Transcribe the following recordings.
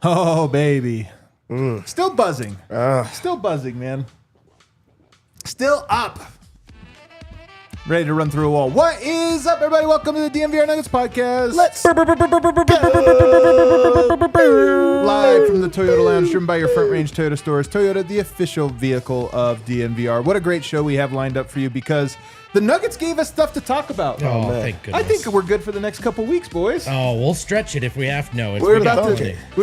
Oh, baby. Still buzzing. Still buzzing, man. Still up. Ready to run through a wall. What is up, everybody? Welcome to the DNVR Nuggets podcast. Let's go. Live from the Toyota Lounge, driven by your Front Range Toyota stores. Toyota, the official vehicle of DNVR. What a great show we have lined up for you because the Nuggets gave us stuff to talk about. Oh, thank goodness. I think we're good for the next couple weeks, boys. Oh, we'll stretch it if we have to. No, we were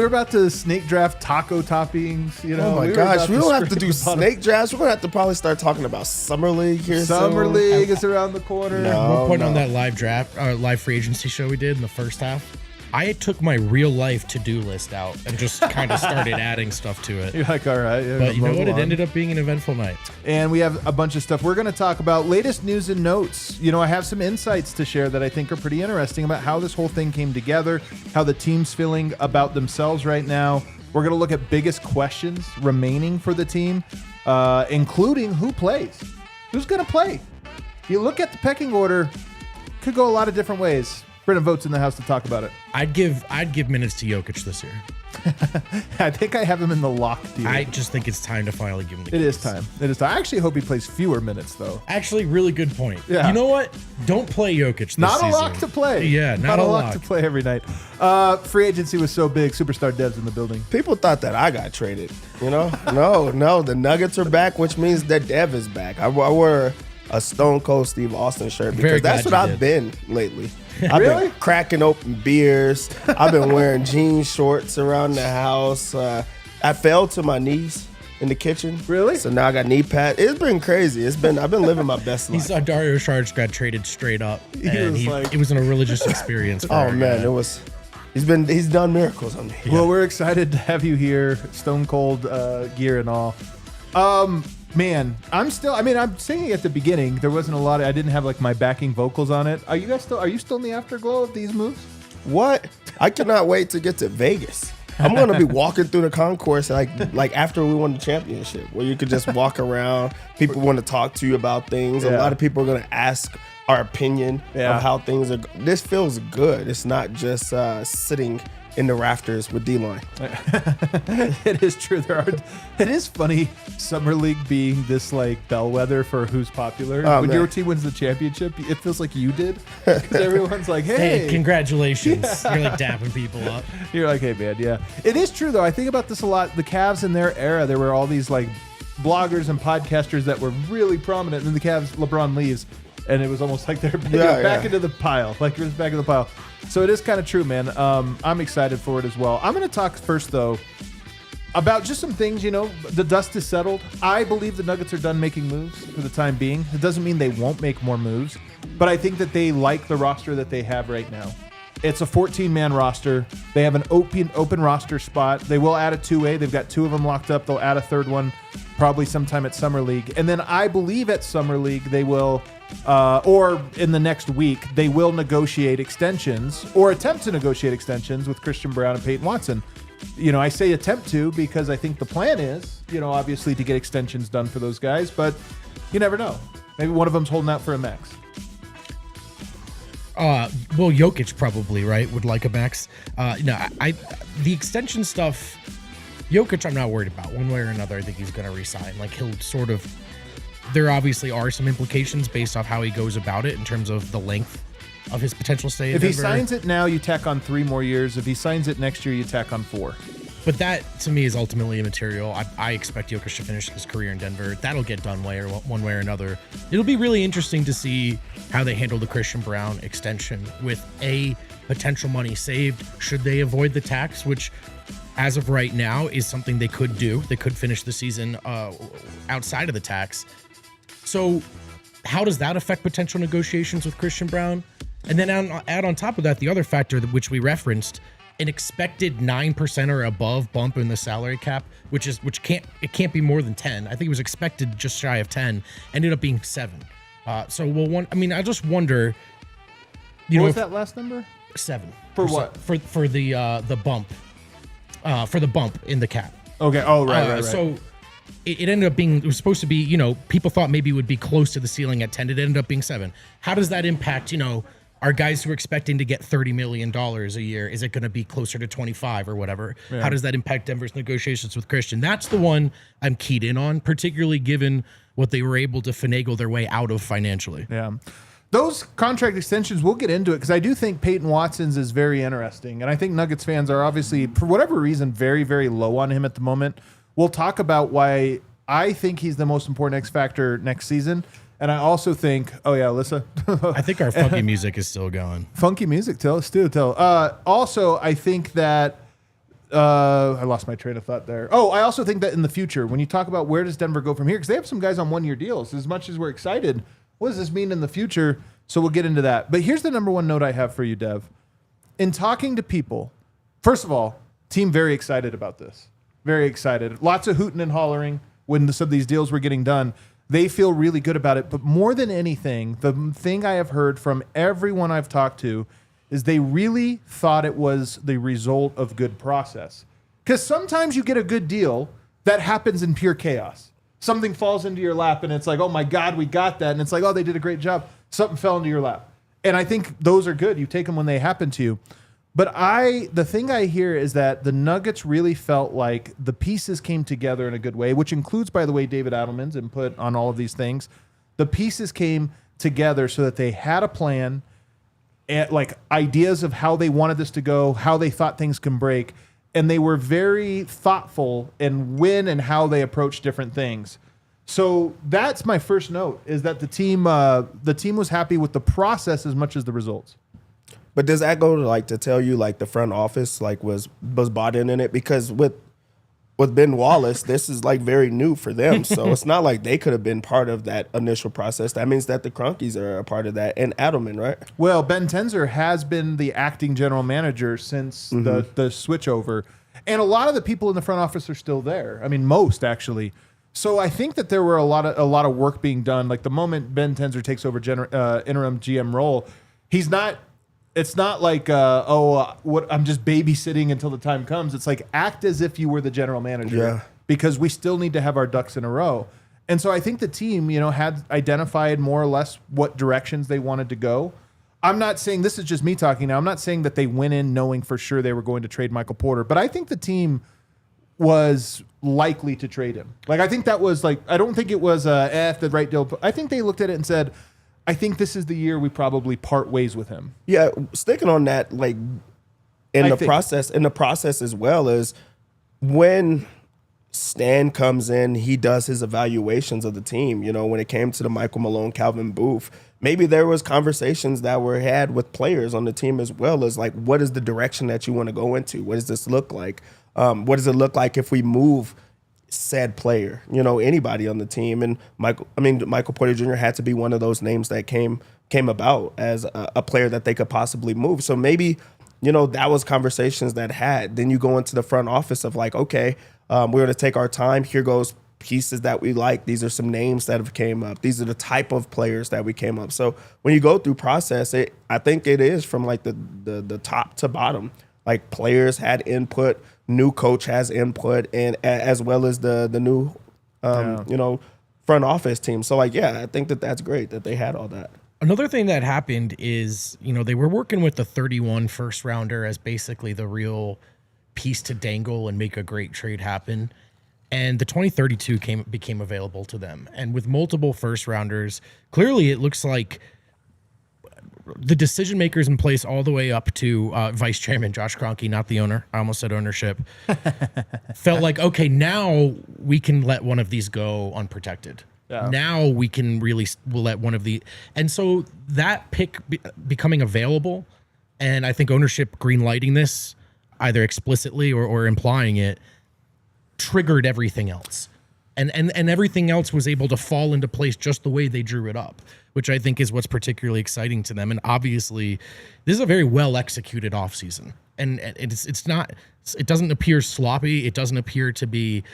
about to snake draft taco toppings. You know, oh my gosh, we don't have to do snake drafts. We're gonna have to probably start talking about summer league here. Summer league is around the corner. We're putting on that live draft, live free agency show we did in the first half. I took my real life to-do list out and just kind of started adding stuff to it. You're like, all right. Yeah, but you know what? It ended up being an eventful night. And we have a bunch of stuff. We're going to talk about latest news and notes. You know, I have some insights to share that I think are pretty interesting about how this whole thing came together, how the team's feeling about themselves right now. We're going to look at biggest questions remaining for the team, including who plays. Who's going to play? You look at the pecking order, could go a lot of different ways. Brennan Votes in the house to talk about it. I'd give minutes to Jokic this year. I think I have him in the lock deal. I just think it's time to finally give him the It is time. It is time. I actually hope he plays fewer minutes, though. Actually, really good point. Yeah. You know what? Don't play Jokic this season. Not a lock to play. Yeah, not a lock lock to play every night. Free agency was so big. Superstar Dev's in the building. People thought that I got traded. You know? No. The Nuggets are back, which means that Dev is back. I wore a Stone Cold Steve Austin shirt because that's what I've been lately. I've been cracking open beers. I've been wearing jean shorts around the house. I fell to my knees in the kitchen. Really? So now I got knee pads. It's been crazy. I've been living my best life. He saw Dario Saric got traded straight up, and it was a religious experience. For oh man, it was. He's done miracles on me. Well, we're excited to have you here, Stone Cold gear and all. Man, I'm singing at the beginning. There wasn't a lot. I didn't have like my backing vocals on it. Are you still in the afterglow of these moves? What? I cannot wait to get to Vegas. I'm gonna be walking through the concourse like after we won the championship, where you could just walk around. People want to talk to you about things. Yeah. A lot of people are gonna ask our opinion of how things are. This feels good. It's not just sitting in the rafters with D-line. It is true. It is funny, Summer League being this like bellwether for who's popular. When your team wins the championship, it feels like you did. Because everyone's like, hey, congratulations. Yeah. You're like dapping people up. You're like, hey, man, yeah. It is true, though. I think about this a lot. The Cavs in their era, there were all these like bloggers and podcasters that were really prominent. And then the Cavs, LeBron leaves. And it was almost like they're back into the pile. Like you're just back in the pile. So it is kind of true, man. I'm excited for it as well. I'm going to talk first, though, about just some things, you know. The dust is settled. I believe the Nuggets are done making moves for the time being. It doesn't mean they won't make more moves. But I think that they like the roster that they have right now. It's a 14-man roster. They have an open roster spot. They will add a 2A. They've got 2 of them locked up. They'll add a 3rd one probably sometime at Summer League. And then I believe at Summer League they will, or in the next week, they will negotiate extensions or attempt to negotiate extensions with Christian Braun and Peyton Watson. You know, I say attempt to because I think the plan is, you know, obviously to get extensions done for those guys. But you never know. Maybe one of them's holding out for a max. Well, Jokic probably, right, would like a max. The extension stuff, Jokic I'm not worried about. One way or another, I think he's going to resign. Like, he'll sort of, there obviously are some implications based off how he goes about it in terms of the length of his potential stay in Denver. If he signs it now, you tack on 3 more years. If he signs it next year, you tack on 4. But that, to me, is ultimately immaterial. I expect Jokic to finish his career in Denver. That'll get done one way or another. It'll be really interesting to see how they handle the Christian Braun extension with a potential money saved. Should they avoid the tax, which, as of right now, is something they could do. They could finish the season outside of the tax. So how does that affect potential negotiations with Christian Braun? And then add on top of that, the other factor which we referenced, an expected 9% or above bump in the salary cap, which can't be more than 10. I think it was expected just shy of 10, ended up being 7. I just wonder. What was that last number? 7. For what? For the bump. For the bump in the cap. Okay. Oh, right. So it ended up being, it was supposed to be, people thought maybe it would be close to the ceiling at 10. It ended up being 7. How does that impact, our guys who are expecting to get $30 million a year? Is it going to be closer to 25 or whatever? Yeah. How does that impact Denver's negotiations with Christian? That's the one I'm keyed in on, particularly given what they were able to finagle their way out of financially. Yeah. Those contract extensions, we'll get into it because I do think Peyton Watson's is very interesting. And I think Nuggets fans are obviously, for whatever reason, very, very low on him at the moment. We'll talk about why I think he's the most important X factor next season. And I also think, oh yeah, Alyssa. I think our funky music is still going. Funky music, tell. Also, I think that I lost my train of thought there. Oh, I also think that in the future, when you talk about where does Denver go from here, because they have some guys on one-year deals. As much as we're excited, what does this mean in the future? So we'll get into that. But here's the number one note I have for you, Dev. In talking to people, first of all, team very excited about this. Very excited. Lots of hooting and hollering when some of these deals were getting done. They feel really good about it. But more than anything, the thing I have heard from everyone I've talked to is they really thought it was the result of good process. Because sometimes you get a good deal that happens in pure chaos. Something falls into your lap and it's like, oh my God, we got that. And it's like, oh, they did a great job. Something fell into your lap. And I think those are good. You take them when they happen to you. But the thing I hear is that the Nuggets really felt like the pieces came together in a good way, which includes, by the way, David Adelman's input on all of these things. The pieces came together so that they had a plan, and like ideas of how they wanted this to go, how they thought things can break, and they were very thoughtful in when and how they approached different things. So that's my first note, is that the team was happy with the process as much as the results. But does that go to tell you the front office was bought in it? Because with Ben Wallace, this is very new for them. So it's not like they could have been part of that initial process. That means that the Cronkies are a part of that, and Adelman, right? Well, Ben Tenzer has been the acting general manager since the switchover, and a lot of the people in the front office are still there. I mean, most actually. So I think that there were a lot of work being done. Like the moment Ben Tenzer takes over interim GM role, he's not. It's not like, I'm just babysitting until the time comes. It's like, act as if you were the general manager because we still need to have our ducks in a row. And so I think the team, had identified more or less what directions they wanted to go. I'm not saying, this is just me talking now, I'm not saying that they went in knowing for sure they were going to trade Michael Porter, but I think the team was likely to trade him. I think that was I don't think it was the right deal. I think they looked at it and said, I think this is the year we probably part ways with him. Yeah, sticking on that, in the process as well is when Stan comes in, he does his evaluations of the team. When it came to the Michael Malone, Calvin Booth, maybe there was conversations that were had with players on the team as well as what is the direction that you want to go into? What does this look like? What does it look like if we move said player, anybody on the team? And Michael Porter Jr. had to be one of those names that came about as a player that they could possibly move. So maybe, that was conversations that had. Then you go into the front office of okay, we're going to take our time. Here goes pieces that we like. These are some names that have came up. These are the type of players that we came up. So when you go through process, I think it is from the top to bottom. Players had input, new coach has input, and as well as the new front office team. So I think that's great that they had all that. Another thing that happened is they were working with the 31 first rounder as basically the real piece to dangle and make a great trade happen. And the 2032 became available to them. And with multiple first rounders, clearly it looks like the decision makers in place all the way up to Vice Chairman Josh Kroenke, not the owner. I almost said ownership. Felt like, okay, now we can let one of these go unprotected. Yeah. Now we'll let one of the, and so that pick becoming available, and I think ownership green lighting this either explicitly or implying it, triggered everything else. And everything else was able to fall into place just the way they drew it up, which I think is what's particularly exciting to them. And obviously, this is a very well-executed offseason. and it's not. It doesn't appear sloppy. It doesn't appear to be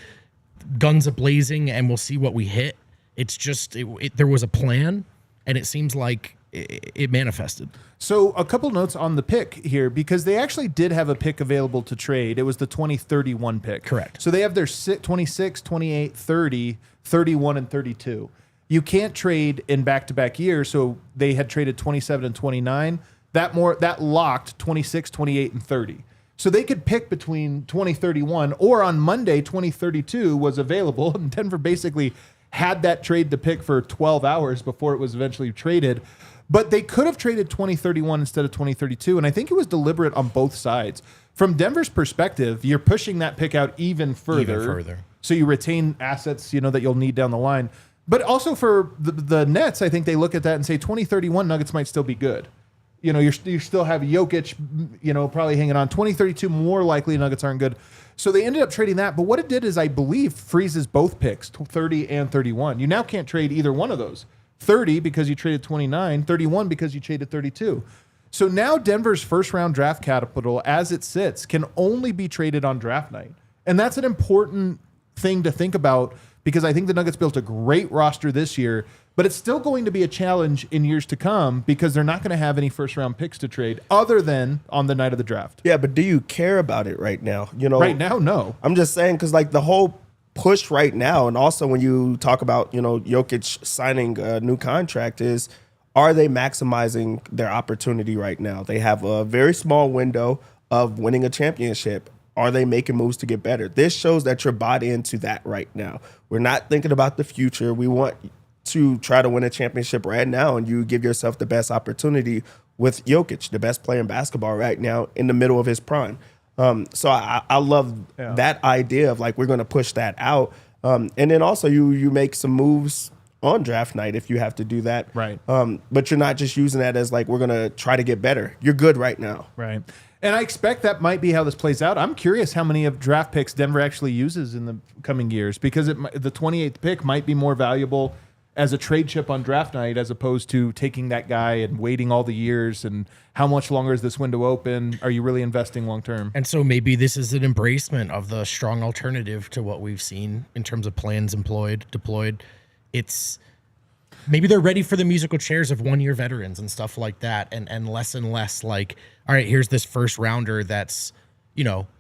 guns a-blazing, and we'll see what we hit. It's just there was a plan, and it seems like it manifested. So a couple notes on the pick here, because they actually did have a pick available to trade. It was the 2031 pick. Correct. So they have their 26, 28, 30, 31, and 32. You can't trade in back-to-back years, so they had traded 27 and 29. That locked 26, 28, and 30. So they could pick between 2031 or on Monday, 2032 was available. And Denver basically had that trade to pick for 12 hours before it was eventually traded. But they could have traded 2031 instead of 2032. And I think it was deliberate on both sides. From Denver's perspective, you're pushing that pick out even further. So you retain assets, that you'll need down the line. But also for the Nets, I think they look at that and say 2031 Nuggets might still be good. You still have Jokic, probably hanging on. 2032, more likely Nuggets aren't good. So they ended up trading that. But what it did is, I believe, freezes both picks, 30 and 31. You now can't trade either one of those. 30 because you traded 29, 31 because you traded 32. So now Denver's first-round draft capital, as it sits, can only be traded on draft night. And that's an important thing to think about, because I think the Nuggets built a great roster this year, but it's still going to be a challenge in years to come because they're not going to have any first-round picks to trade other than on the night of the draft. Yeah, but do you care about it right now? Right now, no. I'm just saying, because the whole push right now, and also when you talk about Jokic signing a new contract, is are they maximizing their opportunity right now? They have a very small window of winning a championship. Are they making moves to get better? This shows that you're bought into that right now. We're not thinking about the future. We want to try to win a championship right now, and you give yourself the best opportunity with Jokic, the best player in basketball right now, in the middle of his prime. So I love that idea of we're going to push that out. And then also you make some moves on draft night if you have to do that. Right. But you're not just using that as we're going to try to get better. You're good right now. Right. And I expect that might be how this plays out. I'm curious how many of draft picks Denver actually uses in the coming years, because the 28th pick might be more valuable as a trade chip on draft night as opposed to taking that guy and waiting all the years. And how much longer is this window open? Are you really investing long term? And so maybe this is an embracement of the strong alternative to what we've seen in terms of plans deployed. It's maybe they're ready for the musical chairs of 1-year veterans and stuff like that, and less all right, here's this first rounder that's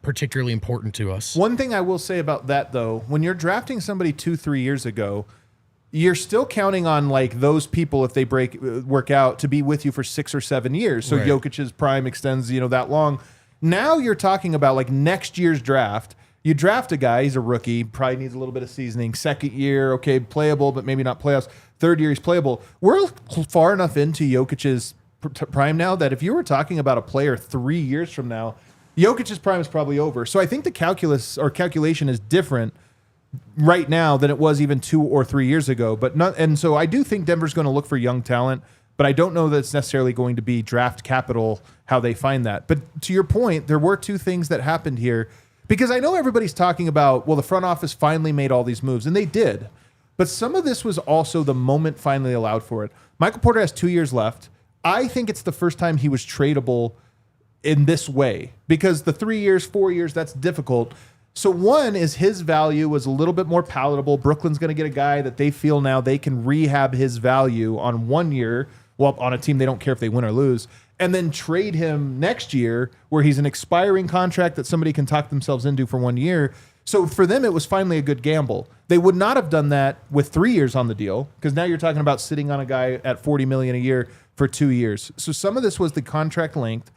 particularly important to us. One thing I will say about that, though, when you're drafting somebody 2-3 years ago, you're still counting on those people, if they work out, to be with you for 6 or 7 years. So right. Jokic's prime extends, that long. Now you're talking about next year's draft. You draft a guy, he's a rookie, probably needs a little bit of seasoning. Second year, okay, playable, but maybe not playoffs. Third year, he's playable. We're far enough into Jokic's prime now that if you were talking about a player 3 years from now, Jokic's prime is probably over. So I think the calculation is different right now than it was even 2 or 3 years ago. And so I do think Denver's going to look for young talent, but I don't know that it's necessarily going to be draft capital how they find that. But to your point, there were two things that happened here, because I know everybody's talking about, well, the front office finally made all these moves, and they did. But some of this was also the moment finally allowed for it. Michael Porter has 2 years left. I think it's the first time he was tradable in this way, because the 3 years, 4 years, that's difficult. So one is his value was a little bit more palatable. Brooklyn's going to get a guy that they feel now they can rehab his value on 1 year, well, on a team they don't care if they win or lose, and then trade him next year where he's an expiring contract that somebody can talk themselves into for 1 year. So for them, it was finally a good gamble. They would not have done that with 3 years on the deal, because now you're talking about sitting on a guy at $40 million a year for 2 years. So some of this was the contract length.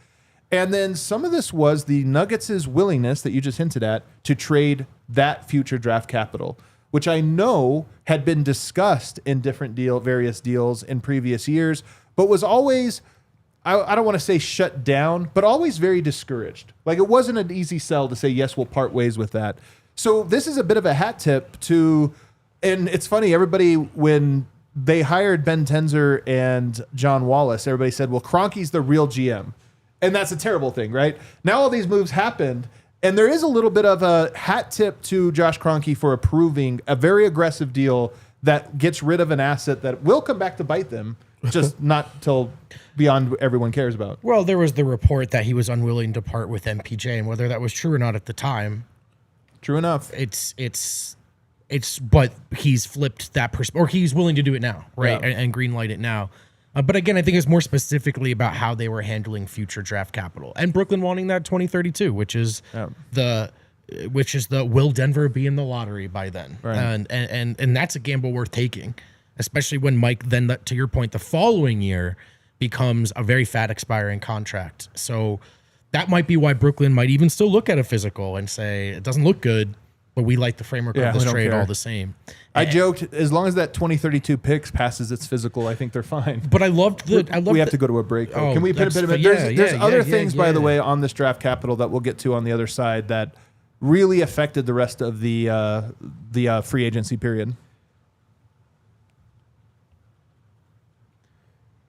And then some of this was the Nuggets' willingness that you just hinted at to trade that future draft capital, which I know had been discussed in various deals in previous years, but was always, I don't want to say shut down, but always very discouraged. It wasn't an easy sell to say, yes, we'll part ways with that. So this is a bit of a hat tip to, and it's funny, everybody, when they hired Ben Tenzer and John Wallace, everybody said, well, Kroenke's the real GM. And that's a terrible thing, right? Now all these moves happened, and there is a little bit of a hat tip to Josh Kroenke for approving a very aggressive deal that gets rid of an asset that will come back to bite them just not till beyond what everyone cares about. Well, there was the report that he was unwilling to part with MPJ, and whether that was true or not at the time, true enough. But he's flipped that or he's willing to do it now, right? Yeah. And green light it now. But again, I think it's more specifically about how they were handling future draft capital and Brooklyn wanting that 2032, which is the will Denver be in the lottery by then? Right. And that's a gamble worth taking, especially when Mike then, to your point, the following year becomes a very fat expiring contract. So that might be why Brooklyn might even still look at a physical and say it doesn't look good, but we like the framework of this trade all the same. I joked, as long as that 2032 picks passes its physical, I think they're fine. But I loved we have to go to a break. Oh, can we put a bit of it? There's other things, by the way, on this draft capital that we'll get to on the other side that really affected the rest of the free agency period.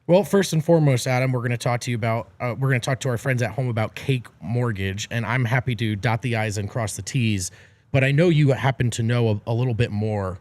Well, first and foremost, Adam, we're going to talk to our friends at home about Cake Mortgage, and I'm happy to dot the I's and cross the T's. But I know you happen to know a little bit more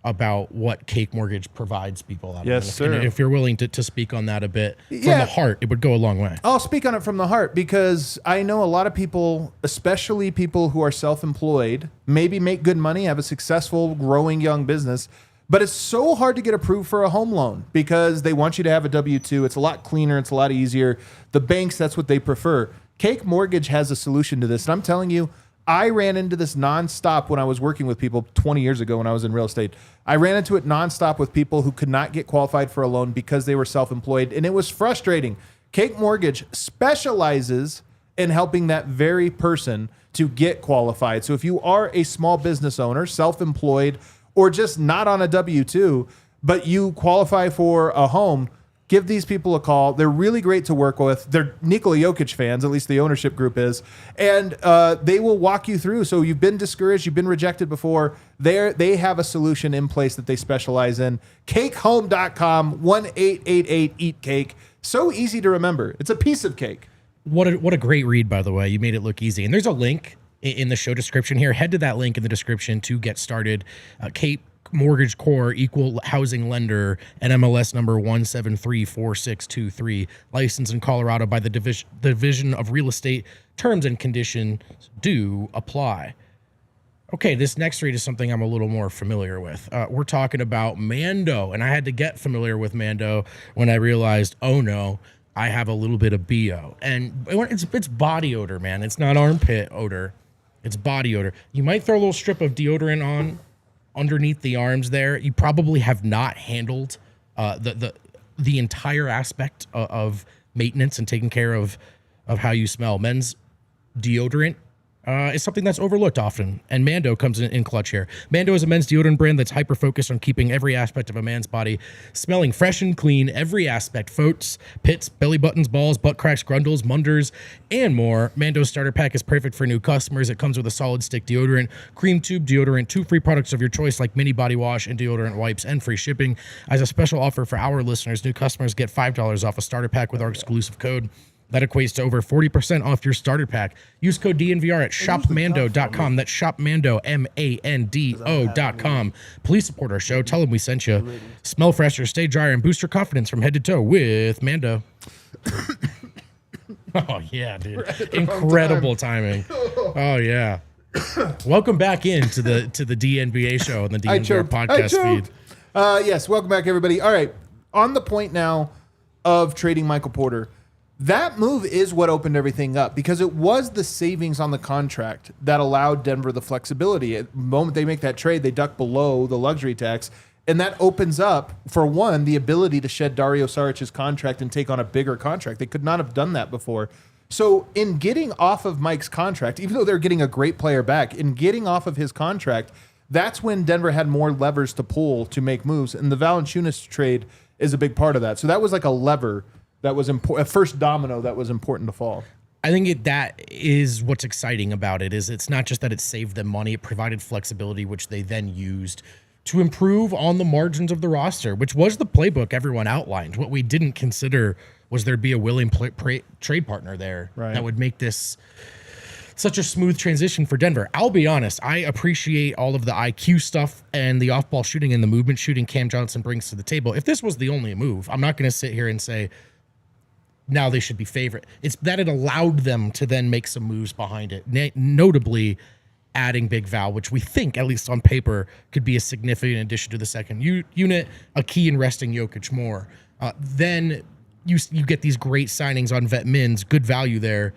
about what Cake Mortgage provides people. Adam. Yes, sir. If you're willing to speak on that a bit from the heart, it would go a long way. I'll speak on it from the heart because I know a lot of people, especially people who are self-employed, maybe make good money, have a successful, growing young business, but it's so hard to get approved for a home loan because they want you to have a W-2. It's a lot cleaner. It's a lot easier. The banks, that's what they prefer. Cake Mortgage has a solution to this. And I'm telling you, I ran into this nonstop when I was working with people 20 years ago when I was in real estate. I ran into it nonstop with people who could not get qualified for a loan because they were self-employed, and it was frustrating. Cake Mortgage specializes in helping that very person to get qualified. So if you are a small business owner, self-employed, or just not on a W-2, but you qualify for a home, give these people a call. They're really great to work with. They're Nikola Jokić fans, at least the ownership group is, and they will walk you through. So you've been discouraged, you've been rejected before. They have a solution in place that they specialize in. CakeHome.com, 1-888-EAT-CAKE. So easy to remember. It's a piece of cake. What a great read, by the way. You made it look easy. And there's a link in the show description here. Head to that link in the description to get started. Cake Mortgage Core, equal housing lender, NMLS number 1734623, licensed in Colorado by the Division of Real Estate. Terms and conditions do apply. Okay, this next read is something I'm a little more familiar with. We're talking about Mando, and I had to get familiar with Mando when I realized, oh no, I have a little bit of BO. And it's body odor, man. It's not armpit odor. It's body odor. You might throw a little strip of deodorant on underneath the arms there. You probably have not handled the entire aspect of maintenance and taking care of how you smell. Men's deodorant is something that's overlooked often, and Mando comes in clutch here. Mando is a men's deodorant brand that's hyper-focused on keeping every aspect of a man's body smelling fresh and clean, every aspect, foats, pits, belly buttons, balls, butt cracks, grundles, munders, and more. Mando's starter pack is perfect for new customers. It comes with a solid stick deodorant, cream tube deodorant, 2 free products of your choice like mini body wash and deodorant wipes, and free shipping. As a special offer for our listeners, new customers get $5 off a starter pack with our exclusive code. That equates to over 40% off your starter pack. Use code DNVR at shopmando.com. That's shopmando, MANDO.com. Please support our show. Tell them we sent you. Smell fresher, stay drier, and boost your confidence from head to toe with Mando. Oh, yeah, dude. Incredible timing. Oh, yeah. Welcome back into the DNVA show and the DNVR podcast feed. Yes, welcome back, everybody. All right, on the point now of trading Michael Porter, that move is what opened everything up because it was the savings on the contract that allowed Denver the flexibility. At the moment they make that trade, they duck below the luxury tax, and that opens up, for one, the ability to shed Dario Saric's contract and take on a bigger contract. They could not have done that before. So in getting off of Mike's contract, even though they're getting a great player back, in getting off of his contract, that's when Denver had more levers to pull to make moves, and the Valančiūnas trade is a big part of that. So that was like a lever that was important, a first domino that was important to fall. I think that is what's exciting about it. Is it's not just that it saved them money; it provided flexibility, which they then used to improve on the margins of the roster, which was the playbook everyone outlined. What we didn't consider was there'd be a willing trade partner there that would make this such a smooth transition for Denver. I'll be honest, I appreciate all of the IQ stuff and the off-ball shooting and the movement shooting Cam Johnson brings to the table. If this was the only move, I'm not going to sit here and say now they should be favorite. It's that it allowed them to then make some moves behind it, notably adding Big Val, which we think, at least on paper, could be a significant addition to the second unit, a key in resting Jokic more. Then you get these great signings on vet mins, good value there.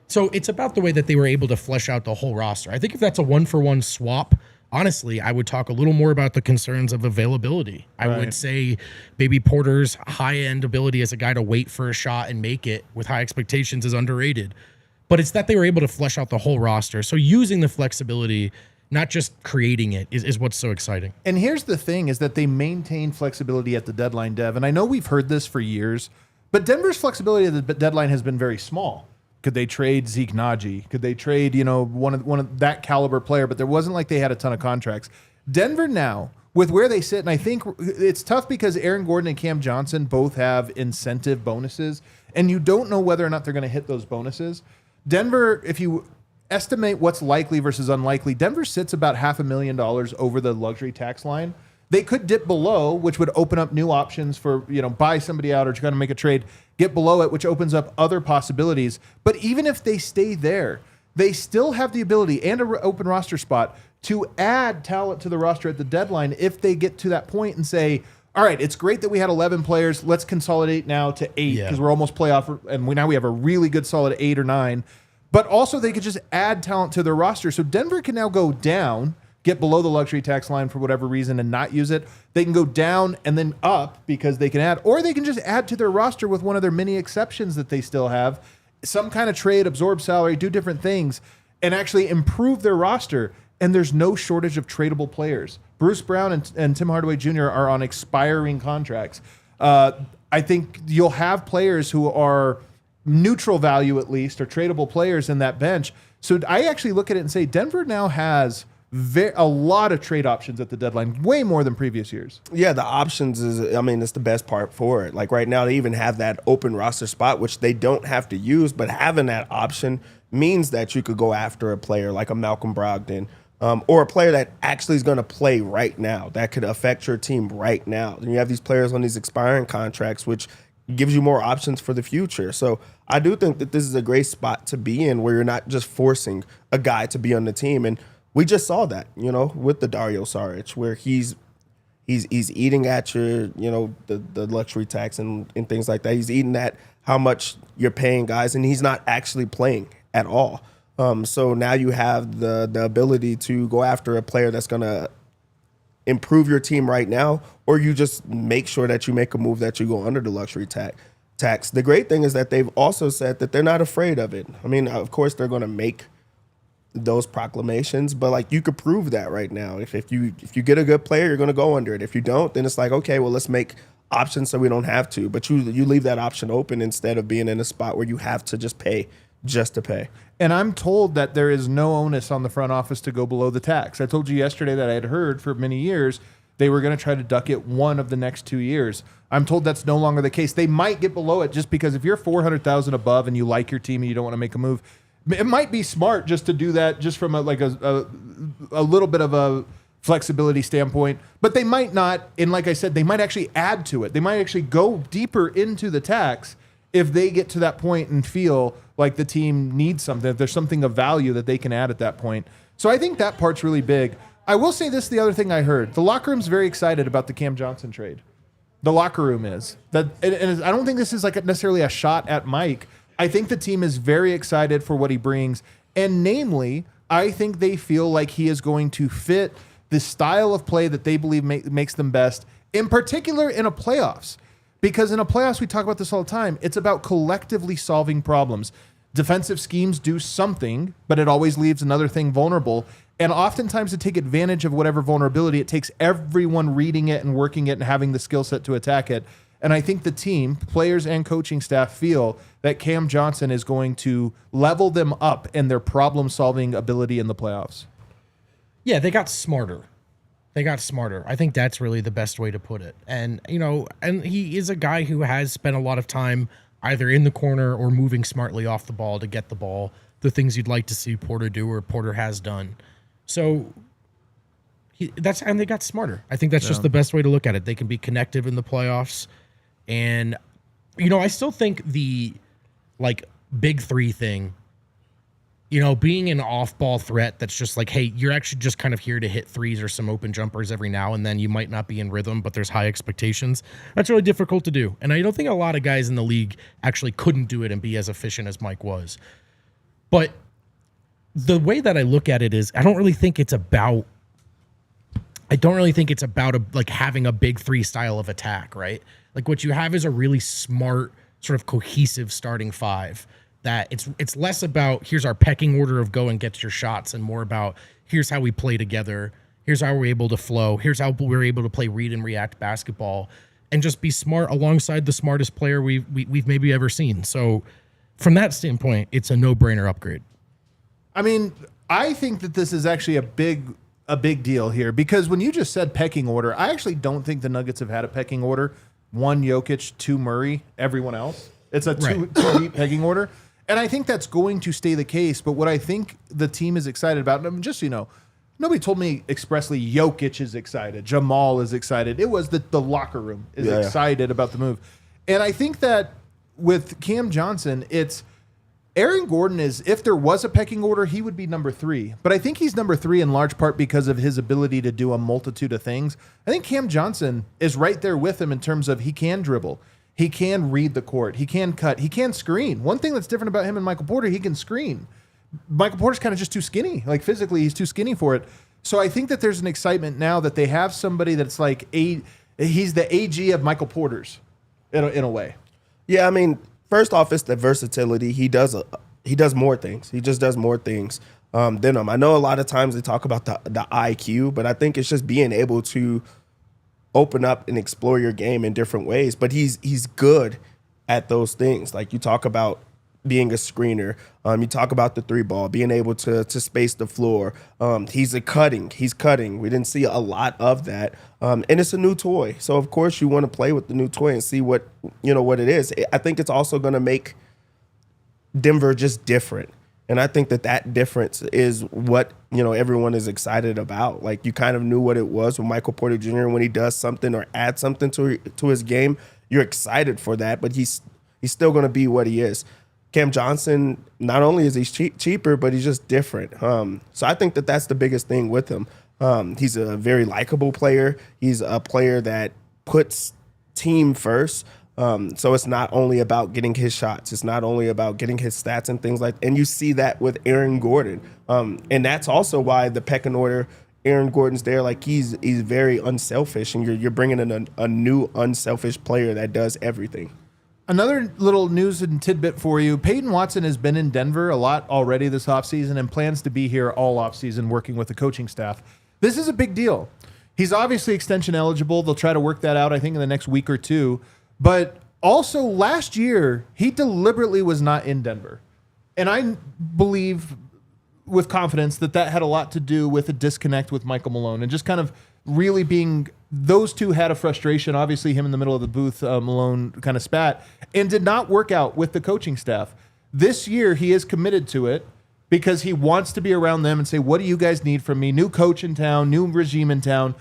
So it's about the way that they were able to flesh out the whole roster. I think if that's a one-for-one swap, honestly, I would talk a little more about the concerns of availability. I would say maybe Porter's high-end ability as a guy to wait for a shot and make it with high expectations is underrated. But it's that they were able to flesh out the whole roster. So using the flexibility, not just creating it, is what's so exciting. And here's the thing, is that they maintain flexibility at the deadline, Dev. And I know we've heard this for years, but Denver's flexibility at the deadline has been very small. Could they trade Zeke Naji? Could they trade, one of that caliber player? But there wasn't like they had a ton of contracts. Denver now, with where they sit, and I think it's tough because Aaron Gordon and Cam Johnson both have incentive bonuses, and you don't know whether or not they're going to hit those bonuses. Denver, if you estimate what's likely versus unlikely, Denver sits about $500,000 over the luxury tax line. They could dip below, which would open up new options for, buy somebody out or try to make a trade, get below it, which opens up other possibilities. But even if they stay there, they still have the ability and an open roster spot to add talent to the roster at the deadline if they get to that point and say, all right, it's great that we had 11 players. Let's consolidate now to 8 because we're almost playoff, and now we have a really good solid 8 or 9. But also they could just add talent to their roster. So Denver can now go down, get below the luxury tax line for whatever reason and not use it. They can go down and then up because they can add, or they can just add to their roster with one of their many exceptions that they still have, some kind of trade, absorb salary, do different things, and actually improve their roster. And there's no shortage of tradable players. Bruce Brown and Tim Hardaway Jr. are on expiring contracts. I think you'll have players who are neutral value at least, or tradable players in that bench. So I actually look at it and say Denver now has a lot of trade options at the deadline, way more than previous years. Yeah, the options it's the best part for it. Like right now, they even have that open roster spot, which they don't have to use, but having that option means that you could go after a player like a Malcolm Brogdon, or a player that actually is going to play right now, that could affect your team right now. And you have these players on these expiring contracts, which gives you more options for the future. So I do think that this is a great spot to be in, where you're not just forcing a guy to be on the team. And we just saw that, with the Dario Saric, where he's eating at your, the luxury tax and things like that. He's eating at how much you're paying guys, and he's not actually playing at all. So now you have the ability to go after a player that's going to improve your team right now, or you just make sure that you make a move that you go under the luxury tax. The great thing is that they've also said that they're not afraid of it. I mean, of course, they're going to make those proclamations, but like, you could prove that right now. If you get a good player, you're going to go under it. If you don't, then it's like, okay, well, let's make options so we don't have to. But you leave that option open instead of being in a spot where you have to just pay just to pay. And I'm told that there is no onus on the front office to go below the tax. I told you yesterday that I had heard for many years they were going to try to duck it one of the next 2 years. I'm told that's no longer the case. They might get below it just because if you're 400,000 above and you like your team and you don't want to make a move, it might be smart just to do that just from a little bit of a flexibility standpoint. But they might not, and like I said, they might actually add to it. They might actually go deeper into the tax if they get to that point and feel like the team needs something, if there's something of value that they can add at that point. So I think that part's really big. I will say this, the other thing I heard, the locker room's very excited about the Cam Johnson trade. The locker room is. And I don't think this is like necessarily a shot at Mike. I think the team is very excited for what he brings. And namely, I think they feel like he is going to fit the style of play that they believe makes them best, in particular in a playoffs. Because in a playoffs, we talk about this all the time, it's about collectively solving problems. Defensive schemes do something, but it always leaves another thing vulnerable. And oftentimes to take advantage of whatever vulnerability, it takes everyone reading it and working it and having the skill set to attack it. And I think the team, players and coaching staff, feel that Cam Johnson is going to level them up in their problem-solving ability in the playoffs. Yeah, they got smarter. I think that's really the best way to put it. And, and he is a guy who has spent a lot of time either in the corner or moving smartly off the ball to get the ball the things you'd like to see Porter do or Porter has done. So and they got smarter. I think that's just the best way to look at it. They can be connective in the playoffs. And, I still think the big three thing, being an off-ball threat that's just like, hey, you're actually just kind of here to hit threes or some open jumpers every now and then. You might not be in rhythm, but there's high expectations. That's really difficult to do. And I don't think a lot of guys in the league actually couldn't do it and be as efficient as Mike was. But the way that I look at it is I don't really think it's about having a big three style of attack, right? Like what you have is a really smart, sort of cohesive starting five that it's less about here's our pecking order of go and get your shots and more about here's how we play together. Here's how we're able to flow. Here's how we're able to play read and react basketball and just be smart alongside the smartest player we've maybe ever seen. So from that standpoint, it's a no-brainer upgrade. I mean, I think that this is actually a big deal here because when you just said pecking order, I actually don't think the Nuggets have had a pecking order. 1 Jokic, 2 Murray, everyone else. It's a two deep pecking order. And I think that's going to stay the case. But what I think the team is excited about, and just nobody told me expressly Jokic is excited, Jamal is excited. It was the locker room is excited about the move. And I think that with Cam Johnson, it's Aaron Gordon is, if there was a pecking order, he would be number 3. But I think he's number 3 in large part because of his ability to do a multitude of things. I think Cam Johnson is right there with him in terms of he can dribble. He can read the court. He can cut. He can screen. One thing that's different about him and Michael Porter, he can screen. Michael Porter's kind of just too skinny. Like physically, he's too skinny for it. So I think that there's an excitement now that they have somebody that's like he's the AG of Michael Porter's in a way. Yeah, I mean, first off, it's the versatility. He does more things. He just does more things than them. I know a lot of times they talk about the IQ, but I think it's just being able to open up and explore your game in different ways. But he's good at those things. Like you talk about being a screener. You talk about the 3-ball, being able to space the floor. He's cutting. We didn't see a lot of that. And it's a new toy. So of course you want to play with the new toy and see what it is. I think it's also going to make Denver just different. And I think that difference is what, everyone is excited about. Like you kind of knew what it was with Michael Porter Jr. when he does something or adds something to his game. You're excited for that, but he's still going to be what he is. Cam Johnson, not only is he cheaper, but he's just different. So I think that's the biggest thing with him. He's a very likable player. He's a player that puts team first. So it's not only about getting his shots. It's not only about getting his stats and things like that. And you see that with Aaron Gordon. And that's also why the pecking order, Aaron Gordon's there. Like he's very unselfish, and you're bringing in a new unselfish player that does everything. Another little news and tidbit for you. Peyton Watson has been in Denver a lot already this offseason and plans to be here all offseason working with the coaching staff. This is a big deal. He's obviously extension eligible. They'll try to work that out, I think, in the next week or two. But also last year, he deliberately was not in Denver. And I believe with confidence that had a lot to do with a disconnect with Michael Malone and just kind of really being those two had a frustration. Obviously, him in the middle of the booth, Malone kind of spat and did not work out with the coaching staff. This year, he is committed to it because he wants to be around them and say, what do you guys need from me? New coach in town, new regime in town.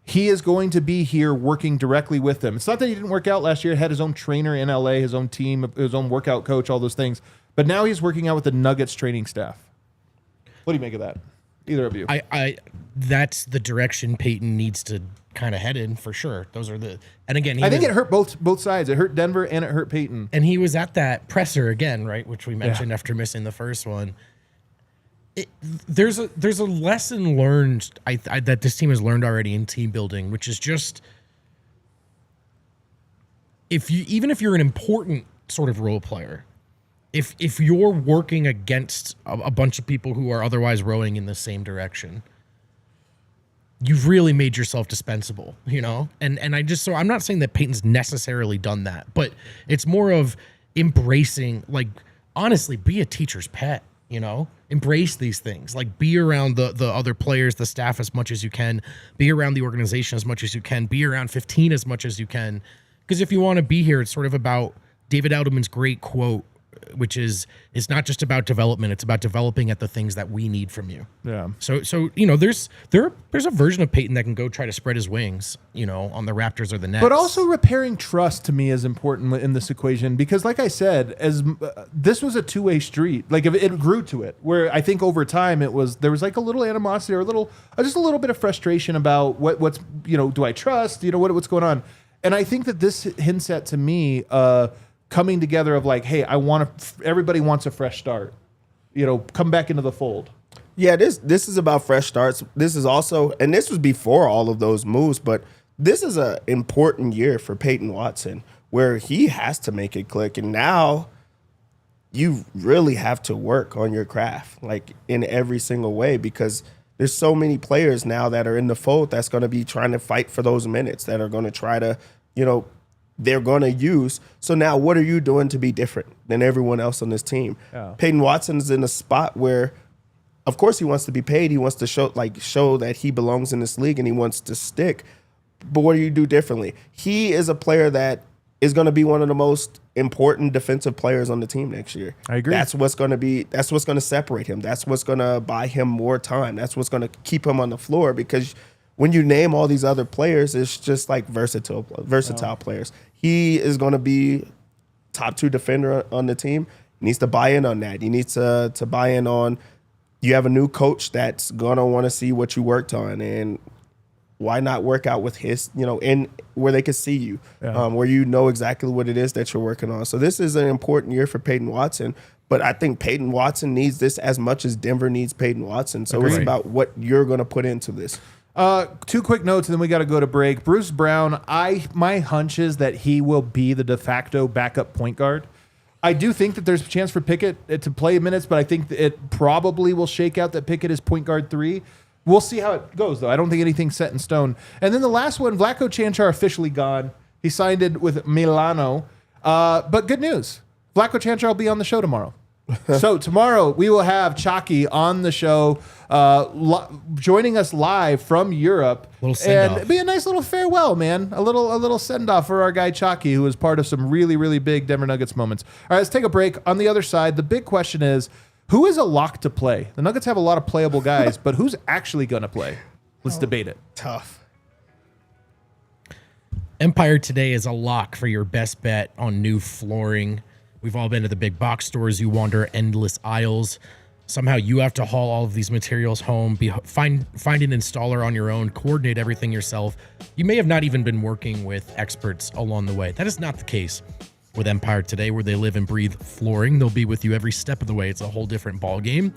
He is going to be here working directly with them. It's not that he didn't work out last year. He had his own trainer in LA, his own team, his own workout coach, all those things. But now he's working out with the Nuggets training staff. What do you make of that? Either of you. That's the direction Peyton needs to kind of head in for sure. Those are and again, I think it hurt both sides. It hurt Denver and it hurt Peyton. And he was at that presser again, right? Which we mentioned after missing the first one. There's a lesson learned that this team has learned already in team building, which is just even if you're an important sort of role player, if you're working against a bunch of people who are otherwise rowing in the same direction, you've really made yourself dispensable, And I'm not saying that Peyton's necessarily done that, but it's more of embracing, like, honestly, be a teacher's pet, Embrace these things. Like, be around the other players, the staff as much as you can, be around the organization as much as you can, be around 15 as much as you can. Because if you want to be here, it's sort of about David Adelman's great quote which is it's not just about development, it's about developing at the things that we need from you. Yeah. So there's a version of Peyton that can go try to spread his wings, on the Raptors or the Nets. But also repairing trust to me is important in this equation because, like I said, this was a two-way street. Like if it grew to it, where I think over time there was like a little animosity or just a little bit of frustration about what's do I trust? What's going on? And I think that this hints at to me coming together of like, hey, everybody wants a fresh start. Come back into the fold. Yeah, this is about fresh starts. This is also, and this was before all of those moves, but this is an important year for Peyton Watson where he has to make it click. And now you really have to work on your craft, like in every single way, because there's so many players now that are in the fold that's going to be trying to fight for those minutes, that are going to try to, they're going to use. So now what are you doing to be different than everyone else on this team? Yeah. Peyton Watson is in a spot where, of course, he wants to be paid. He wants to show that he belongs in this league and he wants to stick. But what do you do differently? He is a player that is going to be one of the most important defensive players on the team next year. I agree. That's what's going to separate him. That's what's going to buy him more time. That's what's going to keep him on the floor, because when you name all these other players, it's just like versatile players. He is going to be top 2 defender on the team. He needs to buy in on that. He needs to buy in on, you have a new coach that's going to want to see what you worked on, and why not work out with his, in where they can see you, where you know exactly what it is that you're working on. So this is an important year for Peyton Watson, but I think Peyton Watson needs this as much as Denver needs Peyton Watson. So It's about what you're going to put into this. 2 quick notes, and then we got to go to break. Bruce Brown, my hunch is that he will be the de facto backup point guard. I do think that there's a chance for Pickett to play minutes, but I think it probably will shake out that Pickett is point guard 3. We'll see how it goes, though. I don't think anything's set in stone. And then the last one, Vlatko Čančar officially gone. He signed it with Milano. But good news, Vlatko Čančar will be on the show tomorrow. So tomorrow we will have Chalky on the show, joining us live from Europe, and it'd be a nice little farewell, man. A little send off for our guy Chalky, who was part of some really, really big Denver Nuggets moments. All right, let's take a break. On the other side, the big question is, who is a lock to play? The Nuggets have a lot of playable guys, but who's actually going to play? Let's debate it. Tough. Empire Today is a lock for your best bet on new flooring. We've all been to the big box stores. You wander endless aisles. Somehow you have to haul all of these materials home, find an installer on your own, coordinate everything yourself. You may have not even been working with experts along the way. That is not the case with Empire Today, where they live and breathe flooring. They'll be with you every step of the way. It's a whole different ball game.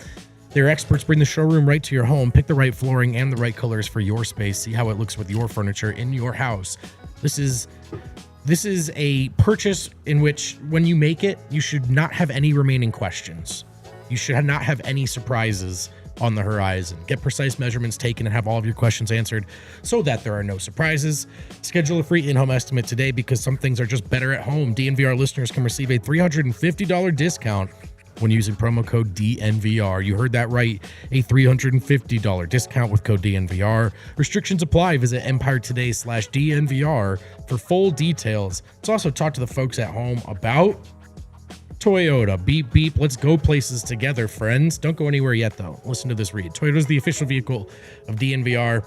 Their experts bring the showroom right to your home, pick the right flooring and the right colors for your space, see how it looks with your furniture in your house. This is a purchase in which, when you make it, you should not have any remaining questions. You should not have any surprises on the horizon. Get precise measurements taken and have all of your questions answered so that there are no surprises. Schedule a free in-home estimate today, because some things are just better at home. DNVR listeners can receive a $350 discount when using promo code DNVR. You heard that right, a $350 discount with code DNVR. Restrictions apply. Visit EmpireToday/DNVR for full details. Let's also talk to the folks at home about Toyota. Beep, beep. Let's go places together, friends. Don't go anywhere yet, though. Listen to this read. Toyota is the official vehicle of DNVR.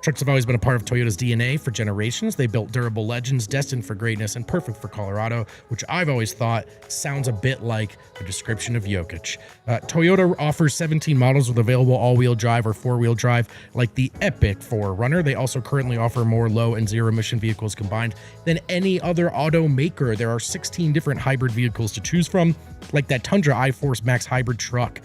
Trucks have always been a part of Toyota's DNA for generations. They built durable legends destined for greatness and perfect for Colorado, which I've always thought sounds a bit like the description of Jokic. Toyota offers 17 models with available all-wheel drive or four-wheel drive, like the Epic 4Runner. They also currently offer more low and zero-emission vehicles combined than any other automaker. There are 16 different hybrid vehicles to choose from, like that Tundra iForce Max hybrid truck.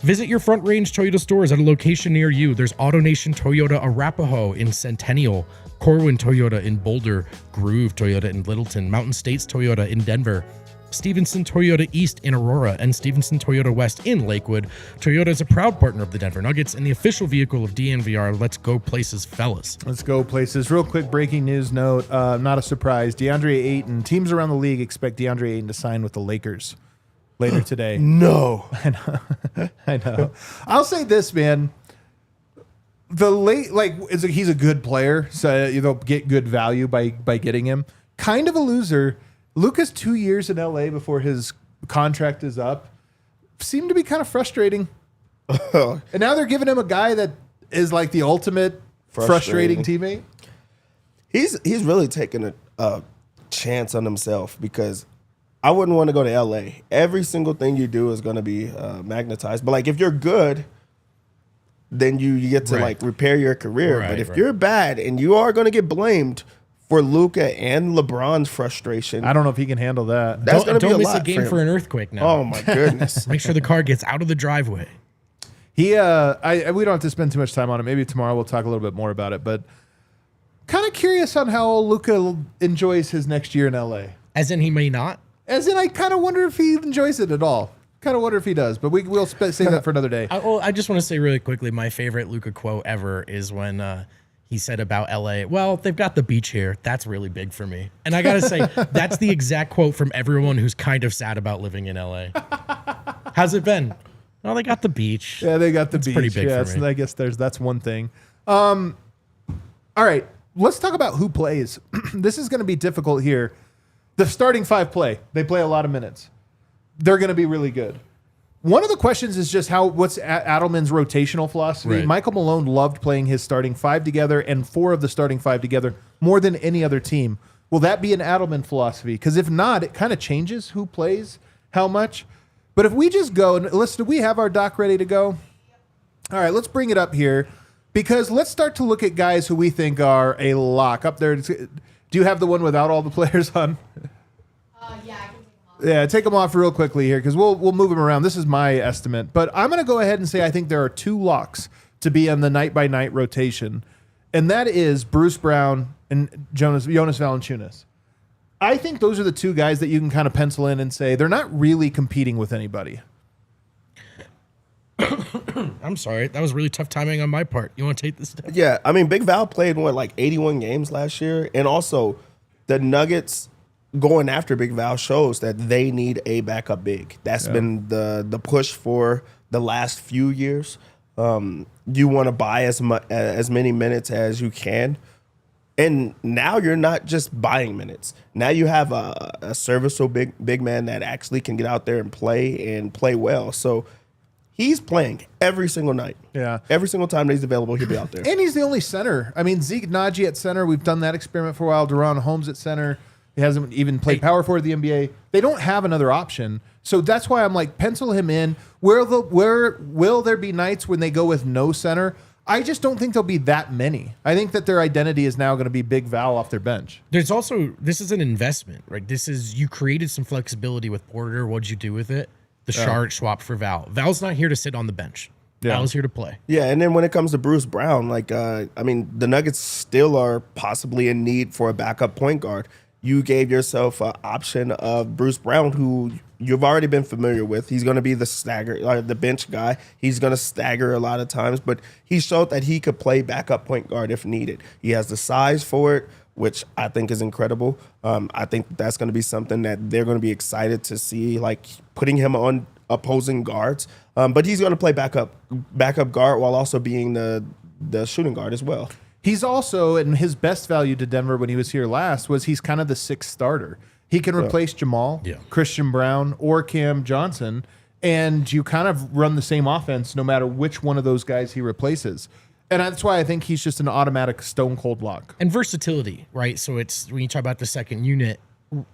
Visit your Front Range Toyota stores at a location near you. There's AutoNation Toyota Arapahoe in Centennial, Corwin Toyota in Boulder, Groove Toyota in Littleton, Mountain States Toyota in Denver, Stevenson Toyota East in Aurora, and Stevenson Toyota West in Lakewood. Toyota is a proud partner of the Denver Nuggets and the official vehicle of DNVR. Let's go places, fellas. Let's go places. Real quick breaking news note, not a surprise. Deandre Ayton, teams around the league expect Deandre Ayton to sign with the Lakers later today. No. I know. I'll say this, man. He's a good player, so they'll get good value by getting him. Kind of a loser. Luka's 2 years in LA before his contract is up seem to be kind of frustrating. And now they're giving him a guy that is like the ultimate frustrating teammate. He's really taking a chance on himself because I wouldn't want to go to LA. Every single thing you do is going to be magnetized. But like if you're good, then you get to like repair your career. But if you're bad and you are going to get blamed for Luka and LeBron's frustration, I don't know if he can handle that. That's going to be a lot. Don't miss a game for an earthquake now. Oh my goodness! Make sure the car gets out of the driveway. We don't have to spend too much time on it. Maybe tomorrow we'll talk a little bit more about it. But kind of curious on how Luka enjoys his next year in LA. As in, he may not. As in, I kind of wonder if he enjoys it at all. Kind of wonder if he does, but we'll save that for another day. I just want to say really quickly, my favorite Luka quote ever is when he said about LA, well, they've got the beach here. That's really big for me. And I got to say, that's the exact quote from everyone who's kind of sad about living in LA. How's it been? Oh, they got the beach. Yeah, they got the beach. Pretty big for me. I guess that's one thing. All right, let's talk about who plays. This is going to be difficult here. The starting five play. They play a lot of minutes. They're going to be really good. One of the questions is just what's Adelman's rotational philosophy. Right. Michael Malone loved playing his starting five together and four of the starting five together more than any other team. Will that be an Adelman philosophy? Because if not, it kind of changes who plays how much. But if we just go, and listen, do we have our doc ready to go? All right, let's bring it up here because let's start to look at guys who we think are a lock up there. Do you have the one without all the players on? Yeah, I can take them off. Yeah, take them off real quickly here because we'll move them around. This is my estimate. But I'm going to go ahead and say I think there are two locks to be on the night-by-night rotation, and that is Bruce Brown and Jonas Valančiūnas. I think those are the two guys that you can kind of pencil in and say they're not really competing with anybody. I'm sorry. That was really tough timing on my part. You want to take this down? Yeah, I mean, Big Val played, like 81 games last year. And also, the Nuggets going after Big Val shows that they need a backup big. That's been the push for the last few years. You want to buy as many minutes as you can. And now you're not just buying minutes. Now you have a serviceable big man that actually can get out there and play well. So he's playing every single night. Yeah. Every single time that he's available, he'll be out there. And he's the only center. I mean, Zeke Naji at center. We've done that experiment for a while. Deron Holmes at center. He hasn't even played power forward in the NBA. They don't have another option. So that's why I'm like, pencil him in. Where will there be nights when they go with no center? I just don't think there'll be that many. I think that their identity is now going to be Big Val off their bench. There's also, this is an investment, right? You created some flexibility with Porter. What'd you do with it? The Shard swap for Val. Val's not here to sit on the bench. Val's here to play. Yeah, and then when it comes to Bruce Brown, the Nuggets still are possibly in need for a backup point guard. You gave yourself an option of Bruce Brown, who you've already been familiar with. He's going to be the bench guy. He's going to stagger a lot of times, but he showed that he could play backup point guard if needed. He has the size for it, which I think is incredible. I think that's going to be something that they're going to be excited to see, like putting him on opposing guards. But he's going to play backup guard while also being the shooting guard as well. He's also, and his best value to Denver when he was here last was he's kind of the sixth starter. He can replace Jamal, Christian Brown, or Cam Johnson, and you kind of run the same offense no matter which one of those guys he replaces. And that's why I think he's just an automatic stone cold lock. And versatility, right? So it's when you talk about the second unit,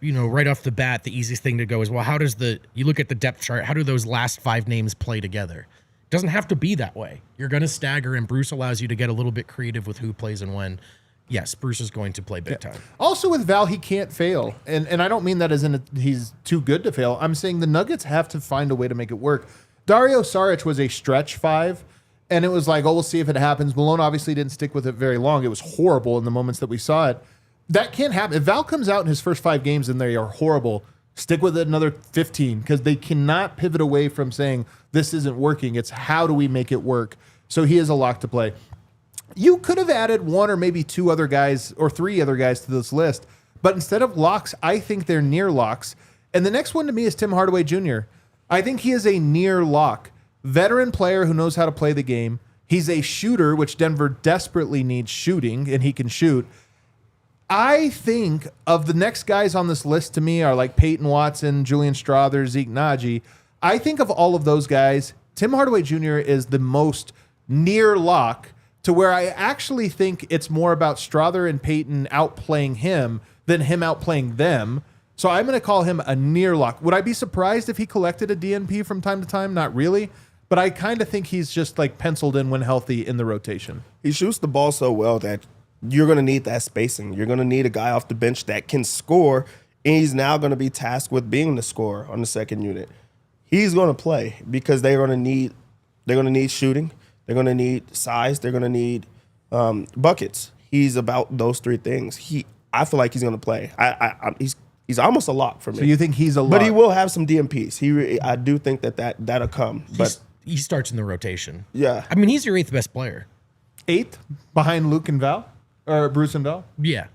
right off the bat, the easiest thing to go is, well, you look at the depth chart, how do those last five names play together? Doesn't have to be that way. You're going to stagger, and Bruce allows you to get a little bit creative with who plays and when. Yes, Bruce is going to play big time. Also with Val, he can't fail. And I don't mean that as in he's too good to fail. I'm saying the Nuggets have to find a way to make it work. Dario Saric was a stretch five, and it was like, we'll see if it happens. Malone obviously didn't stick with it very long. It was horrible in the moments that we saw it. That can't happen. If Val comes out in his first 5 games and they are horrible, stick with it another 15 because they cannot pivot away from saying this isn't working. It's how do we make it work? So he is a lock to play. You could have added one or maybe 2 other guys or 3 other guys to this list, but instead of locks, I think they're near locks. And the next one to me is Tim Hardaway Jr. I think he is a near lock. Veteran player who knows how to play the game. He's a shooter, which Denver desperately needs shooting, and he can shoot. I think of the next guys on this list to me are like Peyton Watson, Julian Strawther, Zeke Naji. I think of all of those guys, Tim Hardaway Jr. is the most near lock to where I actually think it's more about Strawther and Peyton outplaying him than him outplaying them. So I'm going to call him a near lock. Would I be surprised if he collected a DNP from time to time? Not really. But I kind of think he's just like penciled in when healthy in the rotation. He shoots the ball so well that you're going to need that spacing. You're going to need a guy off the bench that can score, and he's now going to be tasked with being the scorer on the second unit. He's going to play because they're going to need shooting, they're going to need size, they're going to need buckets. He's about those three things. I feel like he's going to play. He's almost a lock for me. So you think he's a lock? But he will have some DMPs. I do think that'll come. But he starts in the rotation. Yeah. I mean, he's your 8th best player. 8th behind Luke and Val? Or Bruce and Val? Yeah.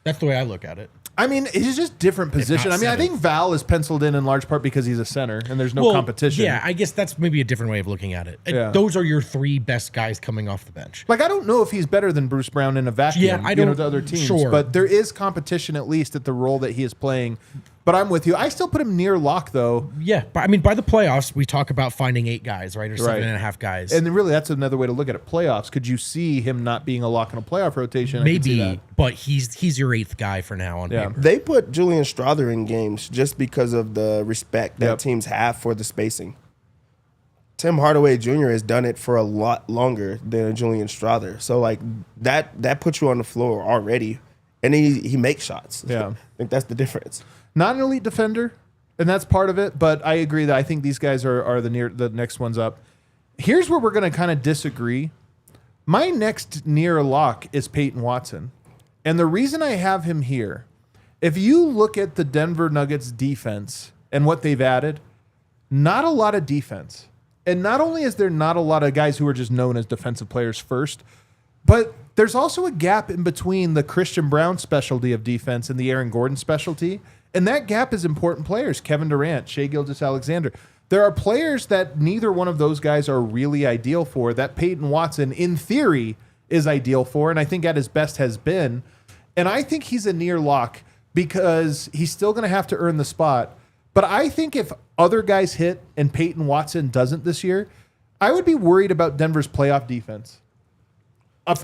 That's the way I look at it. I mean, it's just different position. I mean, I think Val is penciled in large part because he's a center and there's no competition. Yeah, I guess that's maybe a different way of looking at it. Yeah. Those are your 3 best guys coming off the bench. Like, I don't know if he's better than Bruce Brown in a vacuum, Yeah, I don't- to other teams. sure. But there is competition at least at the role that he is playing. But I'm with you. I still put him near lock, though. Yeah, but I mean, by the playoffs, we talk about finding 8 guys, right? Or 7.5 guys. And really, that's another way to look at it. Playoffs. Could you see him not being a lock in a playoff rotation? I could see Maybe, that. but he's your 8th guy for now on paper. they put Julian Strawther in games just because of the respect that teams have for the spacing. Tim Hardaway Jr. has done it for a lot longer than Julian Strawther. So, like, that puts you on the floor already. And he makes shots. Yeah. I think that's the difference. Not an elite defender, and that's part of it. But I agree that I think these guys are the next ones up. Here's where we're going to kind of disagree. My next near lock is Peyton Watson. And the reason I have him here, if you look at the Denver Nuggets defense and what they've added, not a lot of defense. And not only is there not a lot of guys who are just known as defensive players first, but there's also a gap in between the Christian Brown specialty of defense and the Aaron Gordon specialty. And that gap is important players. Kevin Durant, Shai Gilgeous-Alexander. There are players that neither one of those guys are really ideal for, that Peyton Watson, in theory, is ideal for, and I think at his best has been. And I think he's a near lock because he's still going to have to earn the spot. But I think if other guys hit and Peyton Watson doesn't this year, I would be worried about Denver's playoff defense.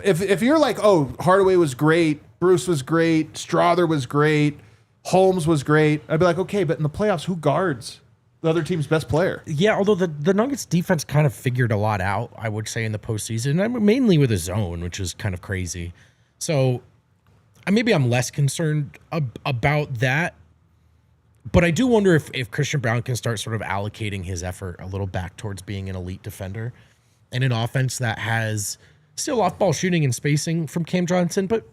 If you're like, oh, Hardaway was great, Bruce was great, Strawther was great, Holmes was great, I'd be like, okay, but in the playoffs, who guards the other team's best player? Yeah, although the Nuggets defense kind of figured a lot out, I would say, in the postseason, mainly with a zone, which is kind of crazy. So maybe I'm less concerned about that. But I do wonder if Christian Brown can start sort of allocating his effort a little back towards being an elite defender and an offense that has still off-ball shooting and spacing from Cam Johnson, but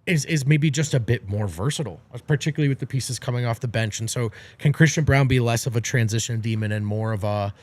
is maybe just a bit more versatile, particularly with the pieces coming off the bench. And so can Christian Brown be less of a transition demon and more of a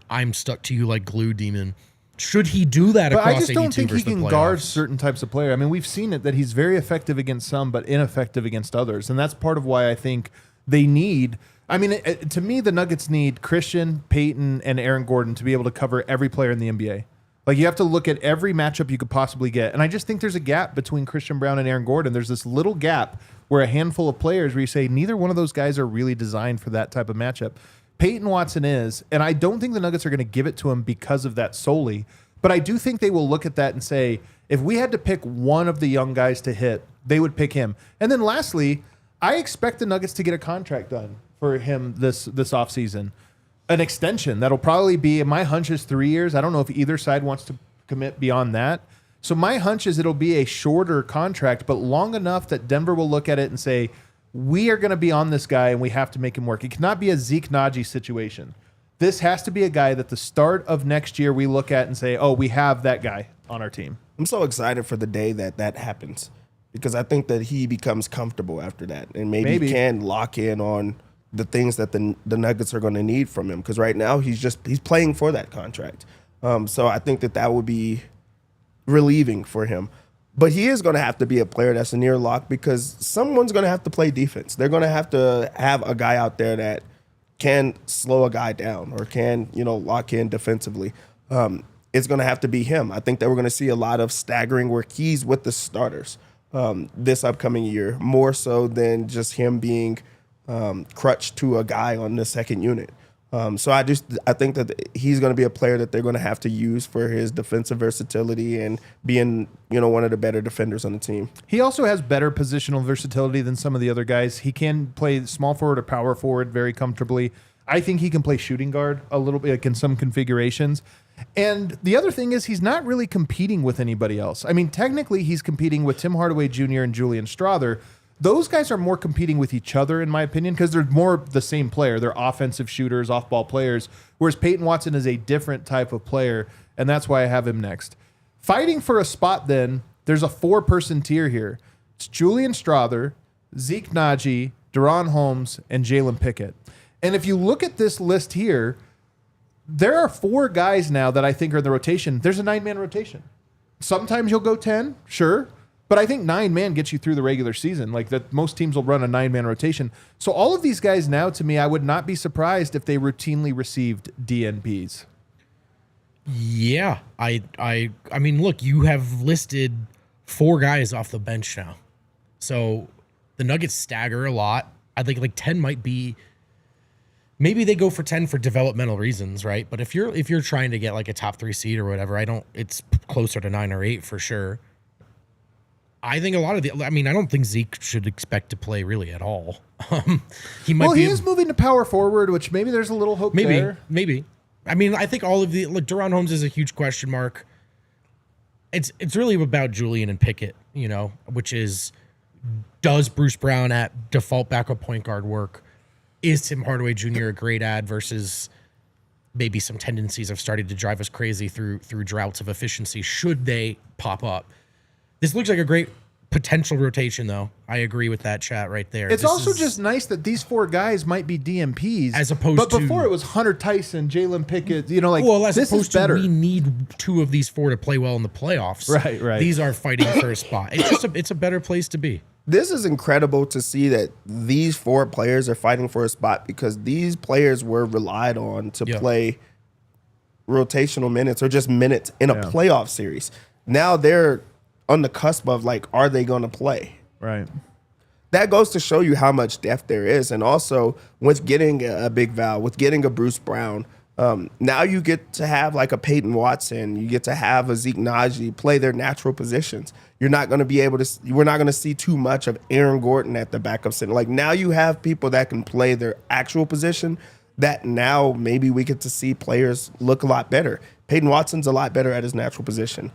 I'm stuck to you like glue demon? Should he do that across 82 But I just don't think he can guard playoffs? certain types of player. I mean, we've seen it that he's very effective against some, but ineffective against others. And that's part of why I think they need... I mean, to me, the Nuggets need Christian, Peyton, and Aaron Gordon to be able to cover every player in the NBA. Like, you have to look at every matchup you could possibly get. And I just think there's a gap between Christian Brown and Aaron Gordon. There's this little gap where a handful of players where you say neither one of those guys are really designed for that type of matchup. Peyton Watson is, and I don't think the Nuggets are going to give it to him because of that solely. But I do think they will look at that and say, if we had to pick one of the young guys to hit, they would pick him. And then lastly, I expect the Nuggets to get a contract done for him this offseason. An extension that'll probably be, my hunch is 3 years. I don't know if either side wants to commit beyond that. So my hunch is it'll be a shorter contract, but long enough that Denver will look at it and say, we are going to be on this guy and we have to make him work. It cannot be a Zeke Naji situation. This has to be a guy that the start of next year we look at and say, oh, we have that guy on our team. I'm so excited for the day that happens because I think that he becomes comfortable after that and maybe can lock in on the things that the Nuggets are going to need from him, because right now he's playing for that contract. So I think that would be relieving for him. But he is going to have to be a player that's a near lock because someone's going to have to play defense. They're going to have a guy out there that can slow a guy down or can, lock in defensively. It's going to have to be him. I think that we're going to see a lot of staggering where he's with the starters. this upcoming year, more so than just him being crutched to a guy on the second unit. So I think that he's going to be a player that they're going to have to use for his defensive versatility and being, one of the better defenders on the team. He also has better positional versatility than some of the other guys. He can play small forward or power forward very comfortably. I think he can play shooting guard a little bit, like in some configurations. And the other thing is he's not really competing with anybody else. I mean, technically he's competing with Tim Hardaway Jr. and Julian Strawther. Those guys are more competing with each other, in my opinion, because they're more the same player. They're offensive shooters, off-ball players, whereas Peyton Watson is a different type of player, and that's why I have him next. Fighting for a spot, then, there's a 4-person tier here. It's Julian Strawther, Zeke Naji, De'Ron Holmes, and Jalen Pickett. And if you look at this list here, there are 4 guys now that I think are in the rotation. There's a 9-man rotation. Sometimes you'll go 10, sure. But I think 9-man gets you through the regular season. Like that, most teams will run a 9-man rotation. So all of these guys now, to me, I would not be surprised if they routinely received DNPs. Yeah, I mean, look, you have listed 4 guys off the bench now. So the Nuggets stagger a lot. I think like 10 might be. Maybe they go for 10 for developmental reasons, right? But if you're trying to get like a top 3 seed or whatever, it's closer to 9 or 8 for sure. I think I don't think Zeke should expect to play really at all. He is moving to power forward, which maybe there's a little hope there. Maybe. I mean, I think all of De'Ron Holmes is a huge question mark. It's really about Julian and Pickett, which is, does Bruce Brown at default backup point guard work? Is Tim Hardaway Jr. a great ad versus maybe some tendencies have started to drive us crazy through droughts of efficiency? Should they pop up? This looks like a great potential rotation, though. I agree with that chat right there. It's also just nice that these 4 guys might be DMPs, as opposed but before it was Hunter Tyson, Jalen Pickett. As this opposed is better. We need 2 of these 4 to play well in the playoffs. Right. These are fighting for a spot. It's a better place to be. This is incredible to see that these 4 players are fighting for a spot because these players were relied on to play rotational minutes or just minutes in a playoff series. Now they're on the cusp of are they going to play? Right. That goes to show you how much depth there is. And also with getting a Big Val, with getting a Bruce Brown, now you get to have like a Peyton Watson, you get to have a Zeke Naji play their natural positions. We're not going to see too much of Aaron Gordon at the backup center. Like now you have people that can play their actual position that now maybe we get to see players look a lot better. Peyton Watson's a lot better at his natural position.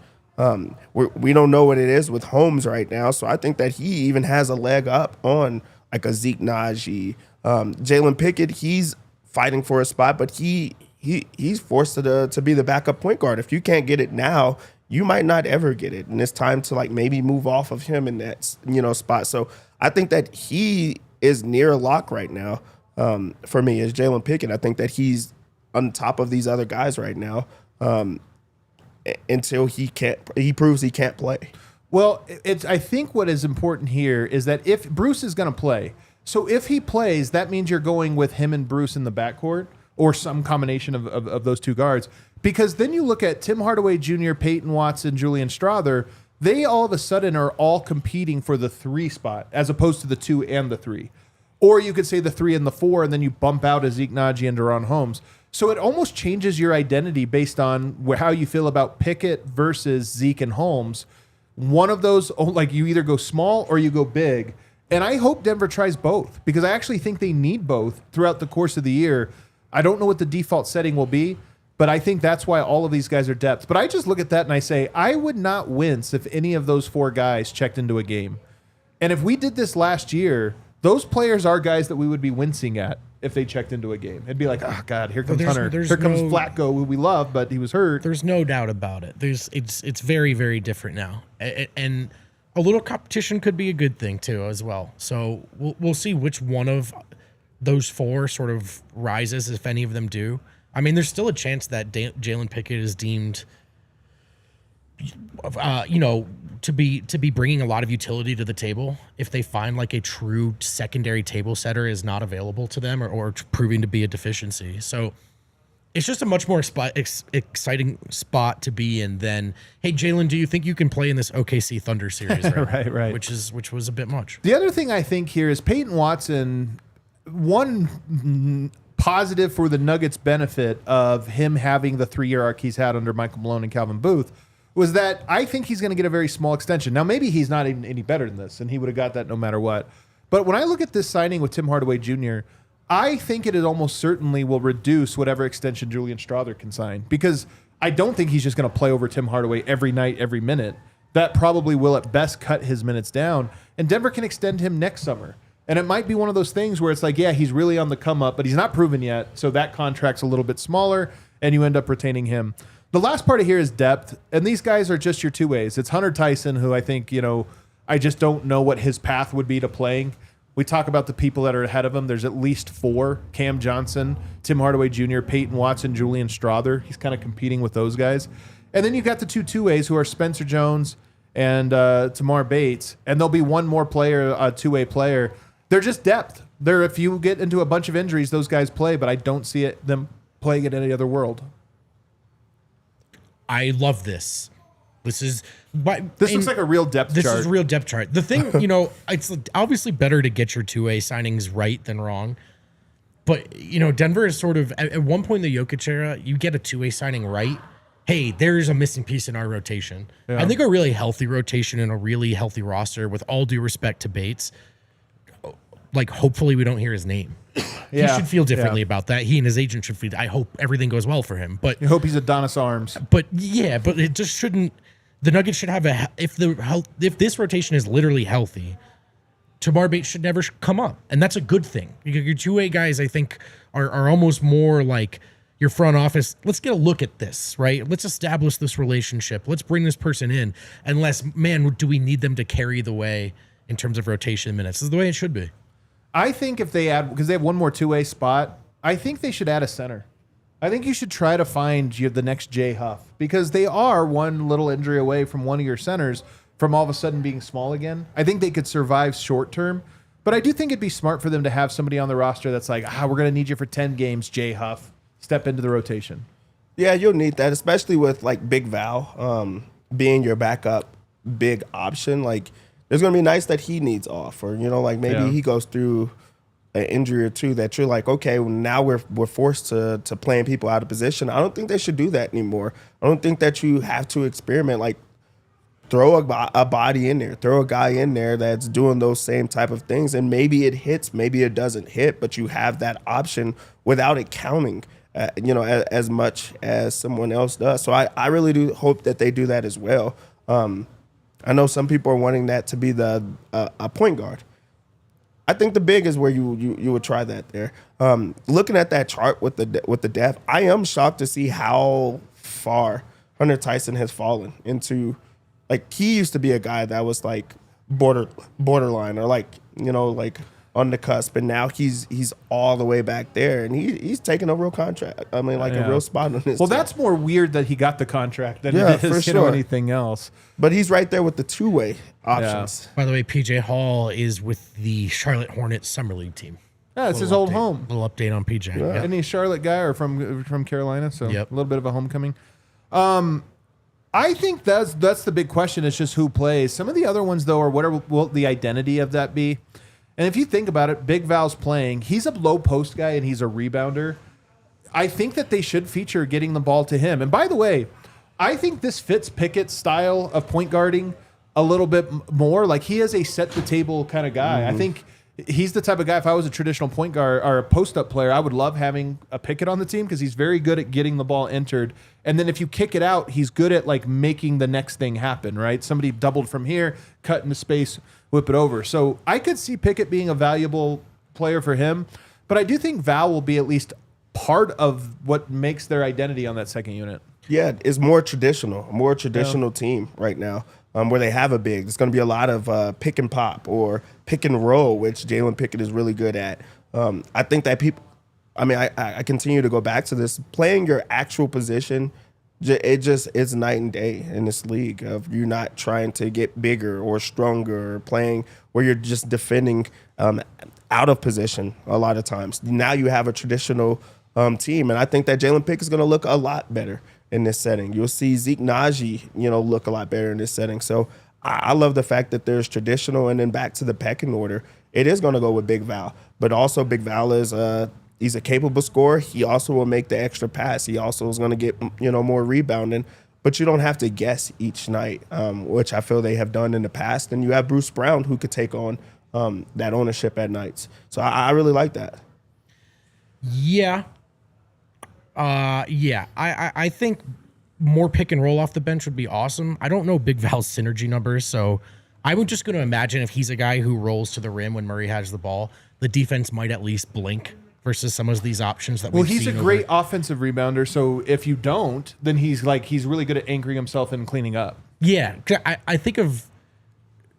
We don't know what it is with Holmes right now, so I think that he even has a leg up on like a Zeke Naji. Jalen Pickett, he's fighting for a spot, but he's forced to be the backup point guard. If you can't get it now, you might not ever get it, and it's time to maybe move off of him in that spot. So I think that he is near a lock right now. For me, is Jalen Pickett. I think that he's on top of these other guys right now. Until he proves he can't play. Well, I think what is important here is that if Bruce is going to play, so if he plays, that means you're going with him and Bruce in the backcourt or some combination of those 2 guards. Because then you look at Tim Hardaway Jr., Peyton Watson, Julian Strawther, they all of a sudden are all competing for the 3 spot as opposed to the 2 and the 3. Or you could say the 3 and the 4, and then you bump out a Zeke Naji and De'Ron Holmes. So it almost changes your identity based on how you feel about Pickett versus Zeke and Holmes. One of those, you either go small or you go big. And I hope Denver tries both because I actually think they need both throughout the course of the year. I don't know what the default setting will be, but I think that's why all of these guys are depth. But I just look at that and I say, I would not wince if any of those 4 guys checked into a game. And if we did this last year, those players are guys that we would be wincing at if they checked into a game. It'd be like, oh, God, here comes Hunter. Here comes Flacco, who we love, but he was hurt. There's no doubt about it. It's very, very different now. And a little competition could be a good thing, too, as well. So we'll see which one of those 4 sort of rises, if any of them do. I mean, there's still a chance that Jalen Pickett is deemed to be bringing a lot of utility to the table if they find like a true secondary table setter is not available to them or proving to be a deficiency. So It's just a much more exciting spot to be in than, hey, Jalen, do you think you can play in this OKC Thunder series? Right. Which was a bit much. The other thing I think here is Peyton Watson, one positive for the Nuggets' benefit of him having the 3-year arc he's had under Michael Malone and Calvin Booth was that I think he's going to get a very small extension. Now, maybe he's not even any better than this, and he would have got that no matter what. But when I look at this signing with Tim Hardaway Jr., I think it almost certainly will reduce whatever extension Julian Strawther can sign, because I don't think he's just going to play over Tim Hardaway every night, every minute. That probably will at best cut his minutes down, and Denver can extend him next summer. And it might be one of those things where it's like, yeah, he's really on the come up, but he's not proven yet, so that contract's a little bit smaller, and you end up retaining him. The last part of here is depth, and these guys are just your two ways. It's Hunter Tyson, who I think, I just don't know what his path would be to playing. We talk about the people that are ahead of him. There's at least 4: Cam Johnson, Tim Hardaway Jr., Peyton Watson, Julian Strawther. He's kind of competing with those guys. And then you've got the two-ways who are Spencer Jones and Tamar Bates, and there'll be one more player, a two-way player. They're just depth. If you get into a bunch of injuries, those guys play, but I don't see them playing in any other world. I love this. This looks like a real depth chart. This is a real depth chart. The thing, it's obviously better to get your two-way signings right than wrong. But, Denver is sort of, at one point in the Jokic era, you get a two-way signing right. Hey, there's a missing piece in our rotation. Yeah. I think a really healthy rotation and a really healthy roster, with all due respect to Bates, hopefully we don't hear his name. He should feel differently about that. He and his agent should feel, I hope everything goes well for him. But you hope he's Adonis Arms. But it just shouldn't. The Nuggets should have if this rotation is literally healthy, Tamar Bates should never come up, and that's a good thing. Your two-way guys, I think, are almost more like your front office. Let's get a look at this, right? Let's establish this relationship. Let's bring this person in. Unless, man, do we need them to carry the way in terms of rotation minutes? This is the way it should be. I think if they add, because they have one more two-way spot, I think they should add a center. I think you should try to find the next Jay Huff, because they are one little injury away from one of your centers from all of a sudden being small again. I think they could survive short term, but I do think it'd be smart for them to have somebody on the roster that's like, we're going to need you for 10 games, Jay Huff. Step into the rotation. Yeah, you'll need that, especially with Big Val being your backup big option. It's going to be nice that he needs off, or maybe he goes through an injury or two that you're like, okay, well, now we're forced to playing people out of position. I don't think they should do that anymore. I don't think that you have to experiment. Throw a body in there, throw a guy in there that's doing those same type of things, and maybe it hits, maybe it doesn't hit, but you have that option without it counting, as much as someone else does. So I really do hope that they do that as well. I know some people are wanting that to be a point guard. I think the big is where you would try that there. Looking at that chart with the depth, I am shocked to see how far Hunter Tyson has fallen into. He used to be a guy that was borderline, or on the cusp, and now he's all the way back there, and he's taking a real contract. I mean, a real spot on his team. That's more weird that he got the contract than it is anything else. But he's right there with the two-way options. By the way, PJ Hall is with the Charlotte Hornets Summer League team. Yeah, it's his old home. Little update on PJ. Yeah. Isn't he a Charlotte guy or from Carolina? So a little bit of a homecoming. I think that's the big question. It's just who plays. Some of the other ones, though, are what will the identity of that be? And if you think about it, Big Val's playing. He's a low post guy, and he's a rebounder. I think that they should feature getting the ball to him. And by the way, I think this fits Pickett's style of point guarding a little bit more. He is a set-the-table kind of guy. I think he's the type of guy, if I was a traditional point guard or a post-up player, I would love having a Pickett on the team, because he's very good at getting the ball entered. And then if you kick it out, he's good at making the next thing happen, right? Somebody doubled from here, cut into space, whip it over. So I could see Pickett being a valuable player for him, but I do think Val will be at least part of what makes their identity on that second unit. Yeah, it's more traditional team right now, where they have a big. It's going to be a lot of pick and pop or pick and roll, which Jalen Pickett is really good at. I think that people, I continue to go back to this. Playing your actual position, it's night and day in this league of you not trying to get bigger or stronger, or playing where you're just defending out of position a lot of times. Now you have a traditional team. And I think that Jalen Pick is going to look a lot better in this setting. You'll see Zeke Naji, look a lot better in this setting. So I love the fact that there's traditional and then back to the pecking order. It is going to go with Big Val. But also Big Val is he's a capable scorer. He also will make the extra pass. He also is going to get, more rebounding. But you don't have to guess each night, which I feel they have done in the past. And you have Bruce Brown who could take on that ownership at nights. So I really like that. Yeah. I think more pick and roll off the bench would be awesome. I don't know Big Val's synergy numbers, so I'm just going to imagine if he's a guy who rolls to the rim when Murray has the ball, the defense might at least blink versus some of these options that we've seen. Well, he's a great offensive rebounder, so if you don't, then he's really good at anchoring himself and cleaning up. Yeah, I think of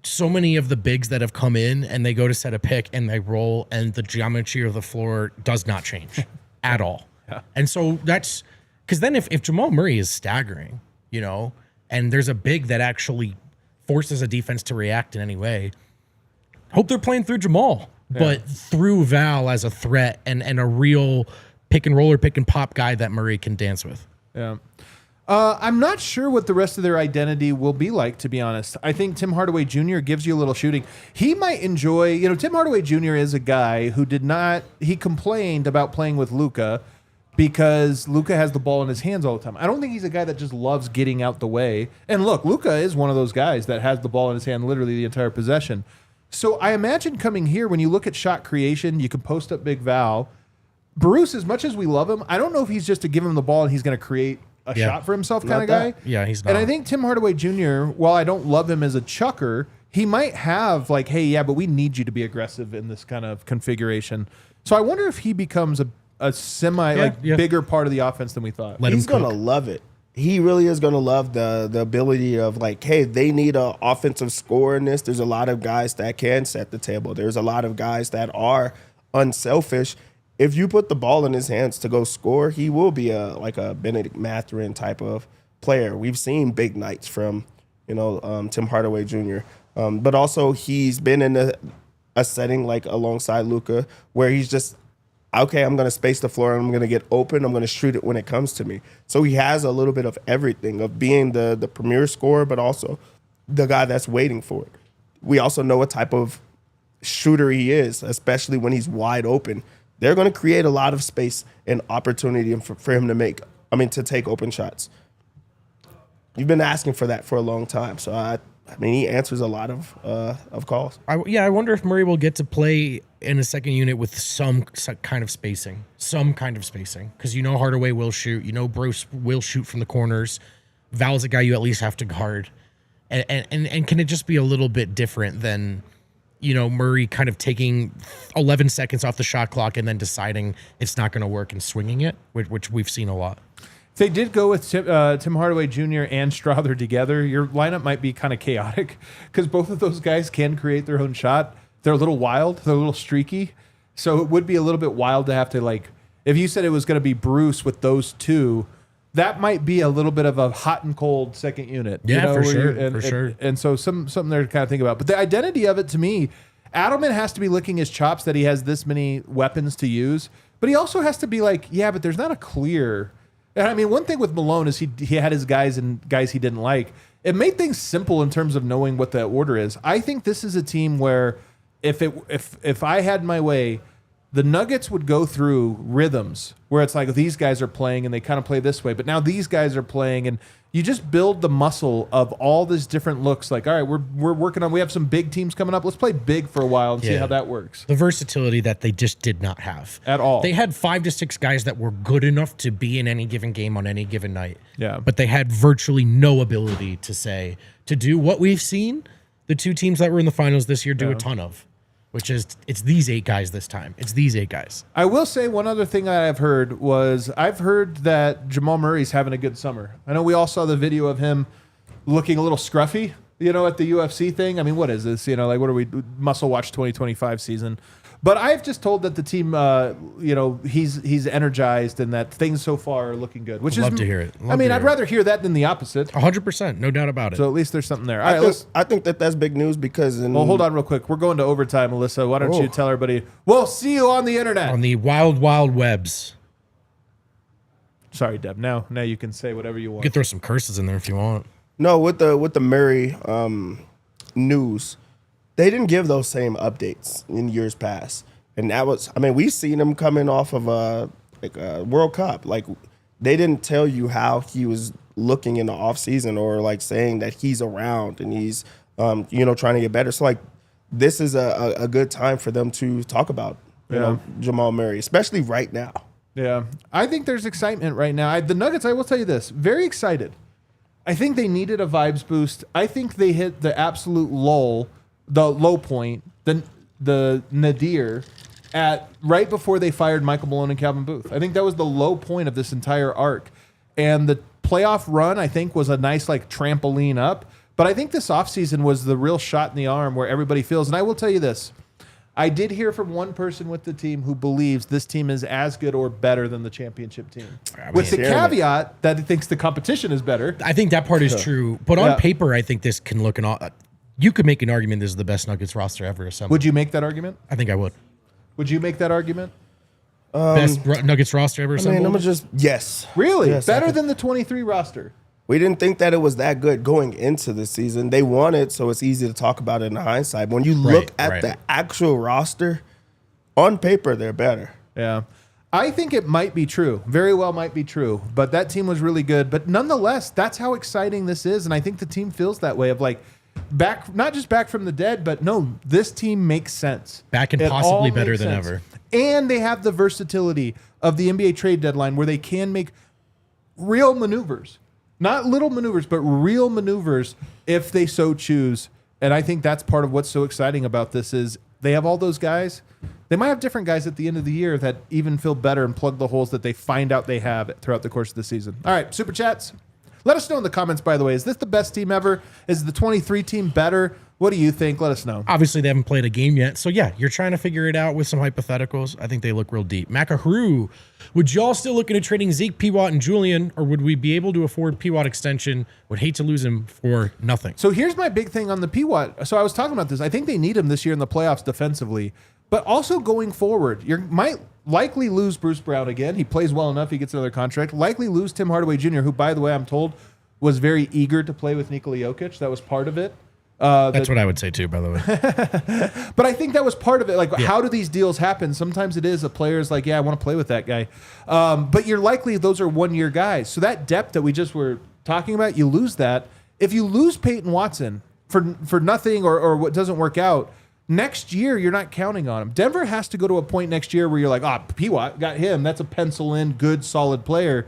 so many of the bigs that have come in and they go to set a pick and they roll and the geometry of the floor does not change at all. Yeah. And so that's because then if Jamal Murray is staggering, and there's a big that actually forces a defense to react in any way, hope they're playing through Jamal, but through Val as a threat and a real pick and roll or pick and pop guy that Murray can dance with. Yeah. I'm not sure what the rest of their identity will be like, to be honest. I think Tim Hardaway Jr. gives you a little shooting. He might enjoy, Tim Hardaway Jr. is a guy who he complained about playing with Luka because Luka has the ball in his hands all the time. I don't think he's a guy that just loves getting out the way. And look, Luka is one of those guys that has the ball in his hand literally the entire possession. So I imagine coming here, when you look at shot creation, you can post up Big Val. Bruce, as much as we love him, I don't know if he's just to give him the ball and he's going to create a shot for himself kind of guy. Yeah, he's not. And I think Tim Hardaway Jr., while I don't love him as a chucker, he might have but we need you to be aggressive in this kind of configuration. So I wonder if he becomes a bigger part of the offense than we thought. He's going to love it. He really is going to love the ability of hey, they need an offensive scorer in this. There's a lot of guys that can set the table. There's a lot of guys that are unselfish. If you put the ball in his hands to go score, he will be a Benedict Mathurin type of player. We've seen big nights from, Tim Hardaway Jr. But also he's been in a setting alongside Luka where he's just, okay, I'm going to space the floor and I'm going to get open. I'm going to shoot it when it comes to me. So he has a little bit of everything of being the premier scorer, but also the guy that's waiting for it. We also know what type of shooter he is, especially when he's wide open. They're going to create a lot of space and opportunity for him to take open shots. You've been asking for that for a long time. So, he answers a lot of calls. I wonder if Murray will get to play in a second unit with some kind of spacing. Because Hardaway will shoot. Bruce will shoot from the corners. Val's a guy you at least have to guard. And can it just be a little bit different than Murray kind of taking 11 seconds off the shot clock and then deciding it's not going to work and swinging it, which we've seen a lot. If they did go with Tim Hardaway Jr. and Strother together, your lineup might be kind of chaotic because both of those guys can create their own shot. They're a little wild. They're a little streaky. So it would be a little bit wild to have to, if you said it was going to be Bruce with those two, that might be a little bit of a hot and cold second unit. Yeah, for sure. And so something there to kind of think about. But the identity of it, to me, Adelman has to be licking his chops that he has this many weapons to use. But he also has to be but there's not a clear... And one thing with Malone is he had his guys and guys he didn't like. It made things simple in terms of knowing what the order is. I think this is a team where if I had my way, the Nuggets would go through rhythms where it's these guys are playing and they kind of play this way, but now these guys are playing, and you just build the muscle of all these different looks. All right, we're working on. We have some big teams coming up. Let's play big for a while and see how that works. The versatility that they just did not have at all. They had 5 to 6 guys that were good enough to be in any given game on any given night. Yeah, but they had virtually no ability to do what we've seen the 2 teams that were in the finals this year do a ton of. Which is, it's these 8 guys this time. It's these 8 guys. I will say one other thing that I've heard that Jamal Murray's having a good summer. I know we all saw the video of him looking a little scruffy, at the UFC thing. What is this? What are we, Muscle Watch 2025 season? But I've just told that the team, he's energized and that things so far are looking good. Which love to hear it. I'd rather hear that than the opposite. 100%, no doubt about it. So at least there's something there. I think that's big news because... Well, hold on real quick. We're going to overtime, Alyssa. Why don't you tell everybody? We'll see you on the internet. On the wild, wild webs. Sorry, Deb. Now you can say whatever you You want. could throw some curses in there if you want. No, with the Murray news, they didn't give those same updates in years past, and that was, I mean, we've seen him coming off of a World Cup. Like, they didn't tell you how he was looking in the off season, or like saying that he's around and he's trying to get better. So like, this is a good time for them to talk about Jamal Murray, especially right now. Yeah, I think there's excitement right now. The Nuggets, I will tell you this, very excited. I think they needed a vibes boost. I think they hit the absolute lull, the low point, the nadir at right before they fired Michael Malone and Calvin Booth. I think that was the low point of this entire arc. And the playoff run, I think, was a nice like trampoline up. But I think this offseason was the real shot in the arm where everybody feels. And I will tell you this. I did hear from one person with the team who believes this team is as good or better than the championship team. With the caveat that it thinks the competition is better. I think that part is true. But on paper, I think this can look you could make an argument this is the best Nuggets roster ever assembled. Would you make that argument? I think I would. Would you make that argument? Best Nuggets roster ever assembled? I'm just, yes. Really? Yes, better than the 23 roster? We didn't think that it was that good going into the season. They won it, so it's easy to talk about it in hindsight. When you look at the actual roster, on paper, they're better. Yeah. I think it might be true. Very well might be true. But that team was really good. But nonetheless, that's how exciting this is. And I think the team feels that way of like, not just back from the dead, but no, this team makes sense. Back and possibly better than ever. And they have the versatility of the NBA trade deadline where they can make real maneuvers. Not little maneuvers, but real maneuvers if they so choose. And I think that's part of what's so exciting about this is they have all those guys. They might have different guys at the end of the year that even feel better and plug the holes that they find out they have throughout the course of the season. All right, Super Chats. Let us know in the comments, by the way. Is this the best team ever? Is the 23 team better? What do you think? Let us know. Obviously, they haven't played a game yet. So, yeah, you're trying to figure it out with some hypotheticals. I think they look real deep. Macahru, would y'all still looking at trading Zeke, P-Watt, and Julian, or would we be able to afford P-Watt extension? Would hate to lose him for nothing. So here's my big thing on the P-Watt. So I was talking about this. I think they need him this year in the playoffs defensively. But also going forward, you might likely lose Bruce Brown again. He plays well enough. He gets another contract. Likely lose Tim Hardaway Jr., who, by the way, I'm told was very eager to play with Nikola Jokic. That was part of it. That's what I would say too, by the way. But I think that was part of it. Like, how do these deals happen? Sometimes it is a player's like, yeah, I want to play with that guy. But you're likely those are 1 year guys. So that depth that we just were talking about, you lose that. If you lose Peyton Watson for nothing or what doesn't work out, next year you're not counting on him. Denver has to go to a point next year where you're like, P-Watt, got him. That's a pencil in, good, solid player.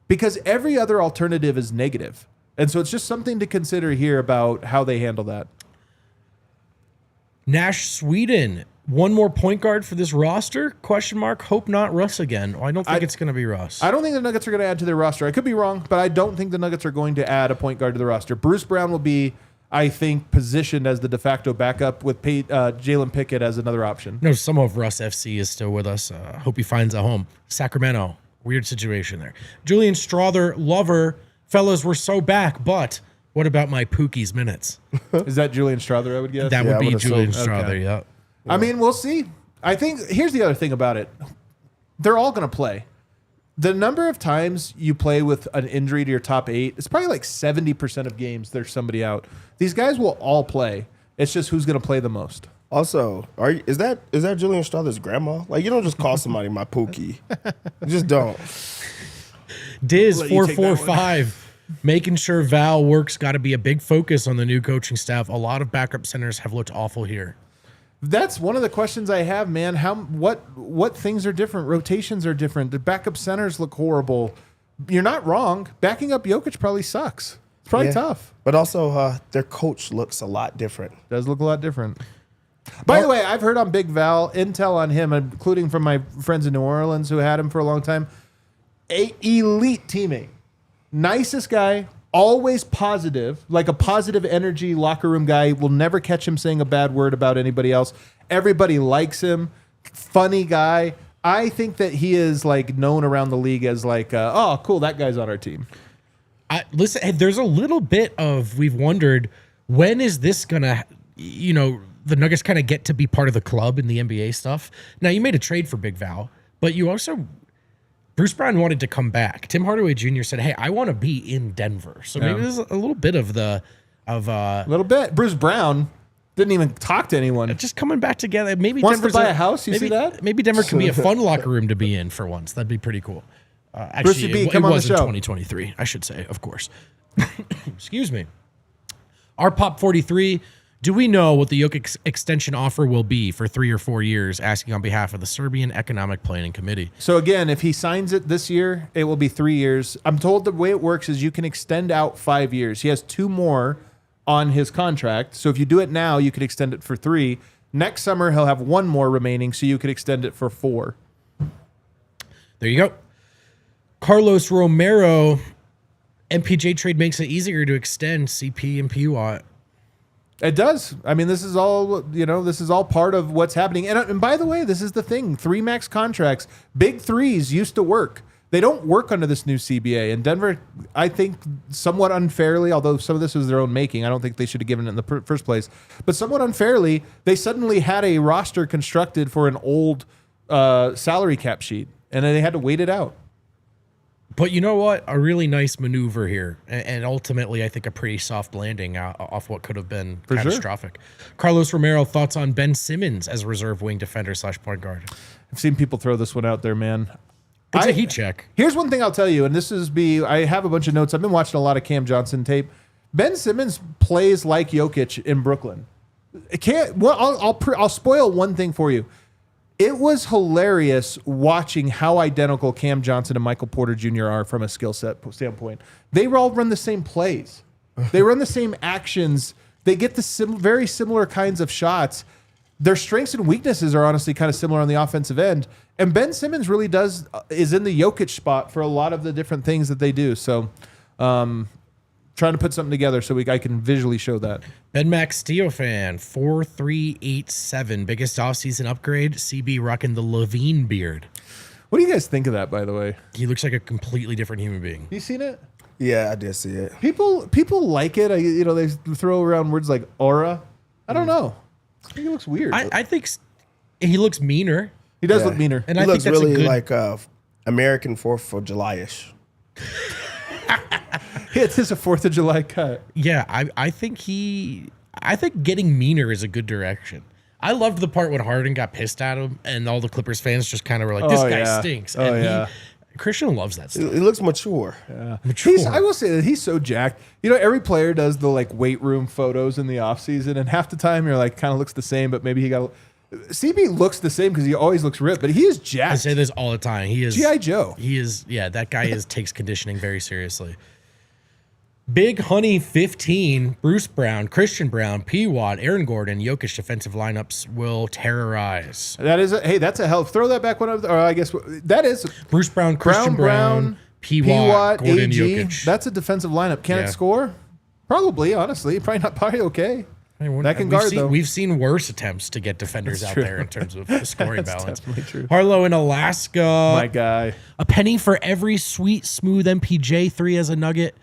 Because every other alternative is negative. And so it's just something to consider here about how they handle that. Nash Sweden, one more point guard for this roster? Question mark. Hope not Russ again. Well, I don't think it's going to be Russ. I don't think the Nuggets are going to add to their roster. I could be wrong, but I don't think the Nuggets are going to add a point guard to the roster. Bruce Brown will be, I think, positioned as the de facto backup with Jalen Pickett as another option. No, some of Russ FC is still with us. Hope he finds a home. Sacramento. Weird situation there. Julian Strother, lover. Fellas, we're so back, but what about my Pookie's minutes? Is that Julian Strother, I would guess? That would be Julian Strother, yeah. I mean, we'll see. I think, here's the other thing about it. They're all going to play. The number of times you play with an injury to your top 8, it's probably like 70% of games there's somebody out. These guys will all play. It's just who's going to play the most. Also, is that Julian Strother's grandma? Like, you don't just call somebody my Pookie. You just don't. Diz 445, making sure Val works got to be a big focus on the new coaching staff. A lot of backup centers have looked awful here. That's one of the questions I have, man. What things are different? Rotations are different. The backup centers look horrible. You're not wrong. Backing up Jokic probably sucks. It's probably tough. But also, their coach looks a lot different. Does look a lot different. By the way, I've heard on Big Val, intel on him, including from my friends in New Orleans who had him for a long time, an elite teammate. Nicest guy, always positive, like a positive energy locker room guy. Will never catch him saying a bad word about anybody else. Everybody likes him. Funny guy. I think that he is like known around the league as like, oh, cool, that guy's on our team. Listen, there's a little bit of, we've wondered, when is this going to, the Nuggets kind of get to be part of the club in the NBA stuff. Now, you made a trade for Big Val, but you also, Bruce Brown wanted to come back. Tim Hardaway Jr. said, "Hey, I want to be in Denver." So maybe there's a little bit of a little bit. Bruce Brown didn't even talk to anyone. Just coming back together. Maybe wants Denver's to buy a house. See that? Maybe Denver can be a fun locker room to be in for once. That'd be pretty cool. Actually, B, it come on was the in show. 2023, I should say, of course. Excuse me. Our Pop 43. Do we know what the Jokic extension offer will be for 3 or 4 years? Asking on behalf of the Serbian Economic Planning Committee. So again, if he signs it this year, it will be 3 years. I'm told the way it works is you can extend out 5 years. He has 2 more on his contract. So if you do it now, you could extend it for 3. Next summer, he'll have 1 more remaining, so you could extend it for 4. There you go. Carlos Romero. MPJ trade makes it easier to extend CP and PWAT. It does. I mean, this is all, this is all part of what's happening. And by the way, this is the thing. 3 max contracts, big threes used to work. They don't work under this new CBA. And Denver, I think, somewhat unfairly, although some of this was their own making, I don't think they should have given it in the first place, but somewhat unfairly, they suddenly had a roster constructed for an old salary cap sheet, and then they had to wait it out. But you know what? A really nice maneuver here. And ultimately, I think a pretty soft landing off what could have been catastrophic. Sure. Carlos Romero, thoughts on Ben Simmons as a reserve wing defender / point guard? I've seen people throw this one out there, man. It's a heat check. Here's one thing I'll tell you, and I have a bunch of notes. I've been watching a lot of Cam Johnson tape. Ben Simmons plays like Jokic in Brooklyn. I'll spoil one thing for you. It was hilarious watching how identical Cam Johnson and Michael Porter Jr. are from a skill set standpoint. They all run the same plays. They run the same actions. They get the very similar kinds of shots. Their strengths and weaknesses are honestly kind of similar on the offensive end. And Ben Simmons really is in the Jokic spot for a lot of the different things that they do. So trying to put something together so I can visually show that. Ben Max Steofan, 4387. Biggest offseason upgrade. CB rocking the Levine beard. What do you guys think of that, by the way? He looks like a completely different human being. You seen it? Yeah, I did see it. People like it. They throw around words like aura. I don't know. I think he looks weird. I think he looks meaner. He does look meaner. And he looks really like American 4th of July-ish. It's his 4th of July cut. Yeah, I think getting meaner is a good direction. I loved the part when Harden got pissed at him and all the Clippers fans just kind of were like, this guy stinks. And Christian loves that stuff. He looks mature. Yeah. Mature. I will say that he's so jacked. Every player does the weight room photos in the offseason, and half the time you're like, kind of looks the same, but maybe he got CB looks the same because he always looks ripped, but he is jacked. I say this all the time. He is G.I. Joe. He is, that guy takes conditioning very seriously. Big Honey 15, Bruce Brown, Christian Brown, P. Watt, Aaron Gordon, Jokic defensive lineups will terrorize. That's a hell. Throw that back one up. Or I guess that is Bruce Brown, Christian Brown, P. Watt, Gordon, AG. Jokic. That's a defensive lineup. Can it score? Probably, honestly. Probably okay. That can guard, though. We've seen worse attempts to get defenders out there in terms of the scoring balance. Definitely true. Harlow in Alaska. My guy. A penny for every sweet, smooth MPJ 3 as a Nugget.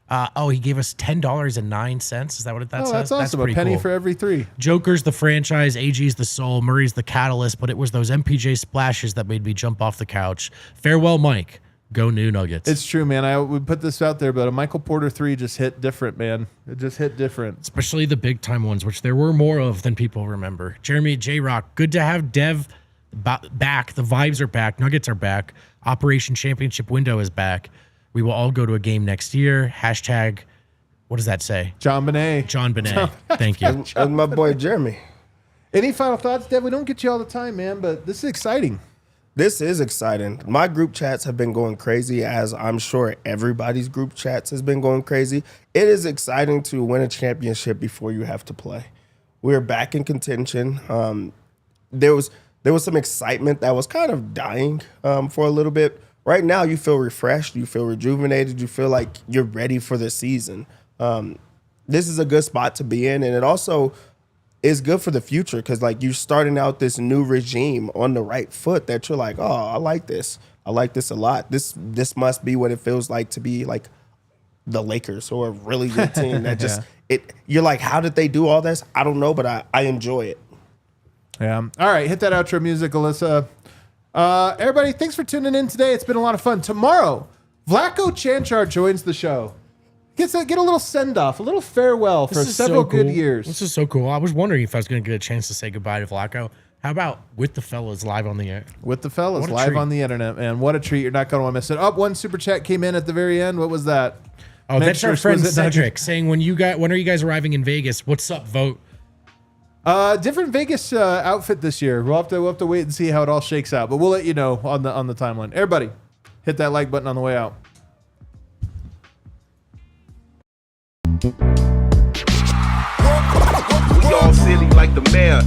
He gave us $10.09. Is that what that says? That's awesome. A penny for every 3. Joker's the franchise, AG's the soul, Murray's the catalyst, but it was those MPJ splashes that made me jump off the couch. Farewell, Mike. Go New Nuggets. It's true, man. I would put this out there, but a Michael Porter 3 just hit different, man. It just hit different. Especially the big time ones, which there were more of than people remember. Jeremy J. Rock, good to have Dev back. The vibes are back. Nuggets are back. Operation Championship window is back. We will all go to a game next year. Hashtag, what does that say? John Bonet. John Bonet. Thank you. And my boy Jeremy. Any final thoughts, Dev? We don't get you all the time, man, but this is exciting. This is exciting. My group chats have been going crazy, as I'm sure everybody's group chats has been going crazy. It is exciting to win a championship before you have to play. We're back in contention. There was some excitement that was kind of dying for a little bit. Right now, you feel refreshed, you feel rejuvenated, you feel like you're ready for the season. This is a good spot to be in, and it also is good for the future because, you're starting out this new regime on the right foot that you're like, oh, I like this. I like this a lot. This must be what it feels like to be like the Lakers or a really good team that just you're like, how did they do all this? I don't know, but I enjoy it. Yeah. All right, hit that outro music, Alyssa. Everybody, thanks for tuning in today. It's been a lot of fun. Tomorrow, Vlatko Cancar joins the show. Get a little send-off, a little farewell for several good years. This is so cool. I was wondering if I was going to get a chance to say goodbye to Vlatko. How about With the Fellas live on the air? With the Fellas live on the internet, man. What a treat. You're not going to want to miss it. One super chat came in at the very end. What was that? Oh, that's our friend Cedric saying, when are you guys arriving in Vegas? What's up, vote? Different Vegas outfit this year. We'll have to wait and see how it all shakes out, but we'll let you know on the timeline. Everybody, hit that like button on the way out. We all silly like the mayor.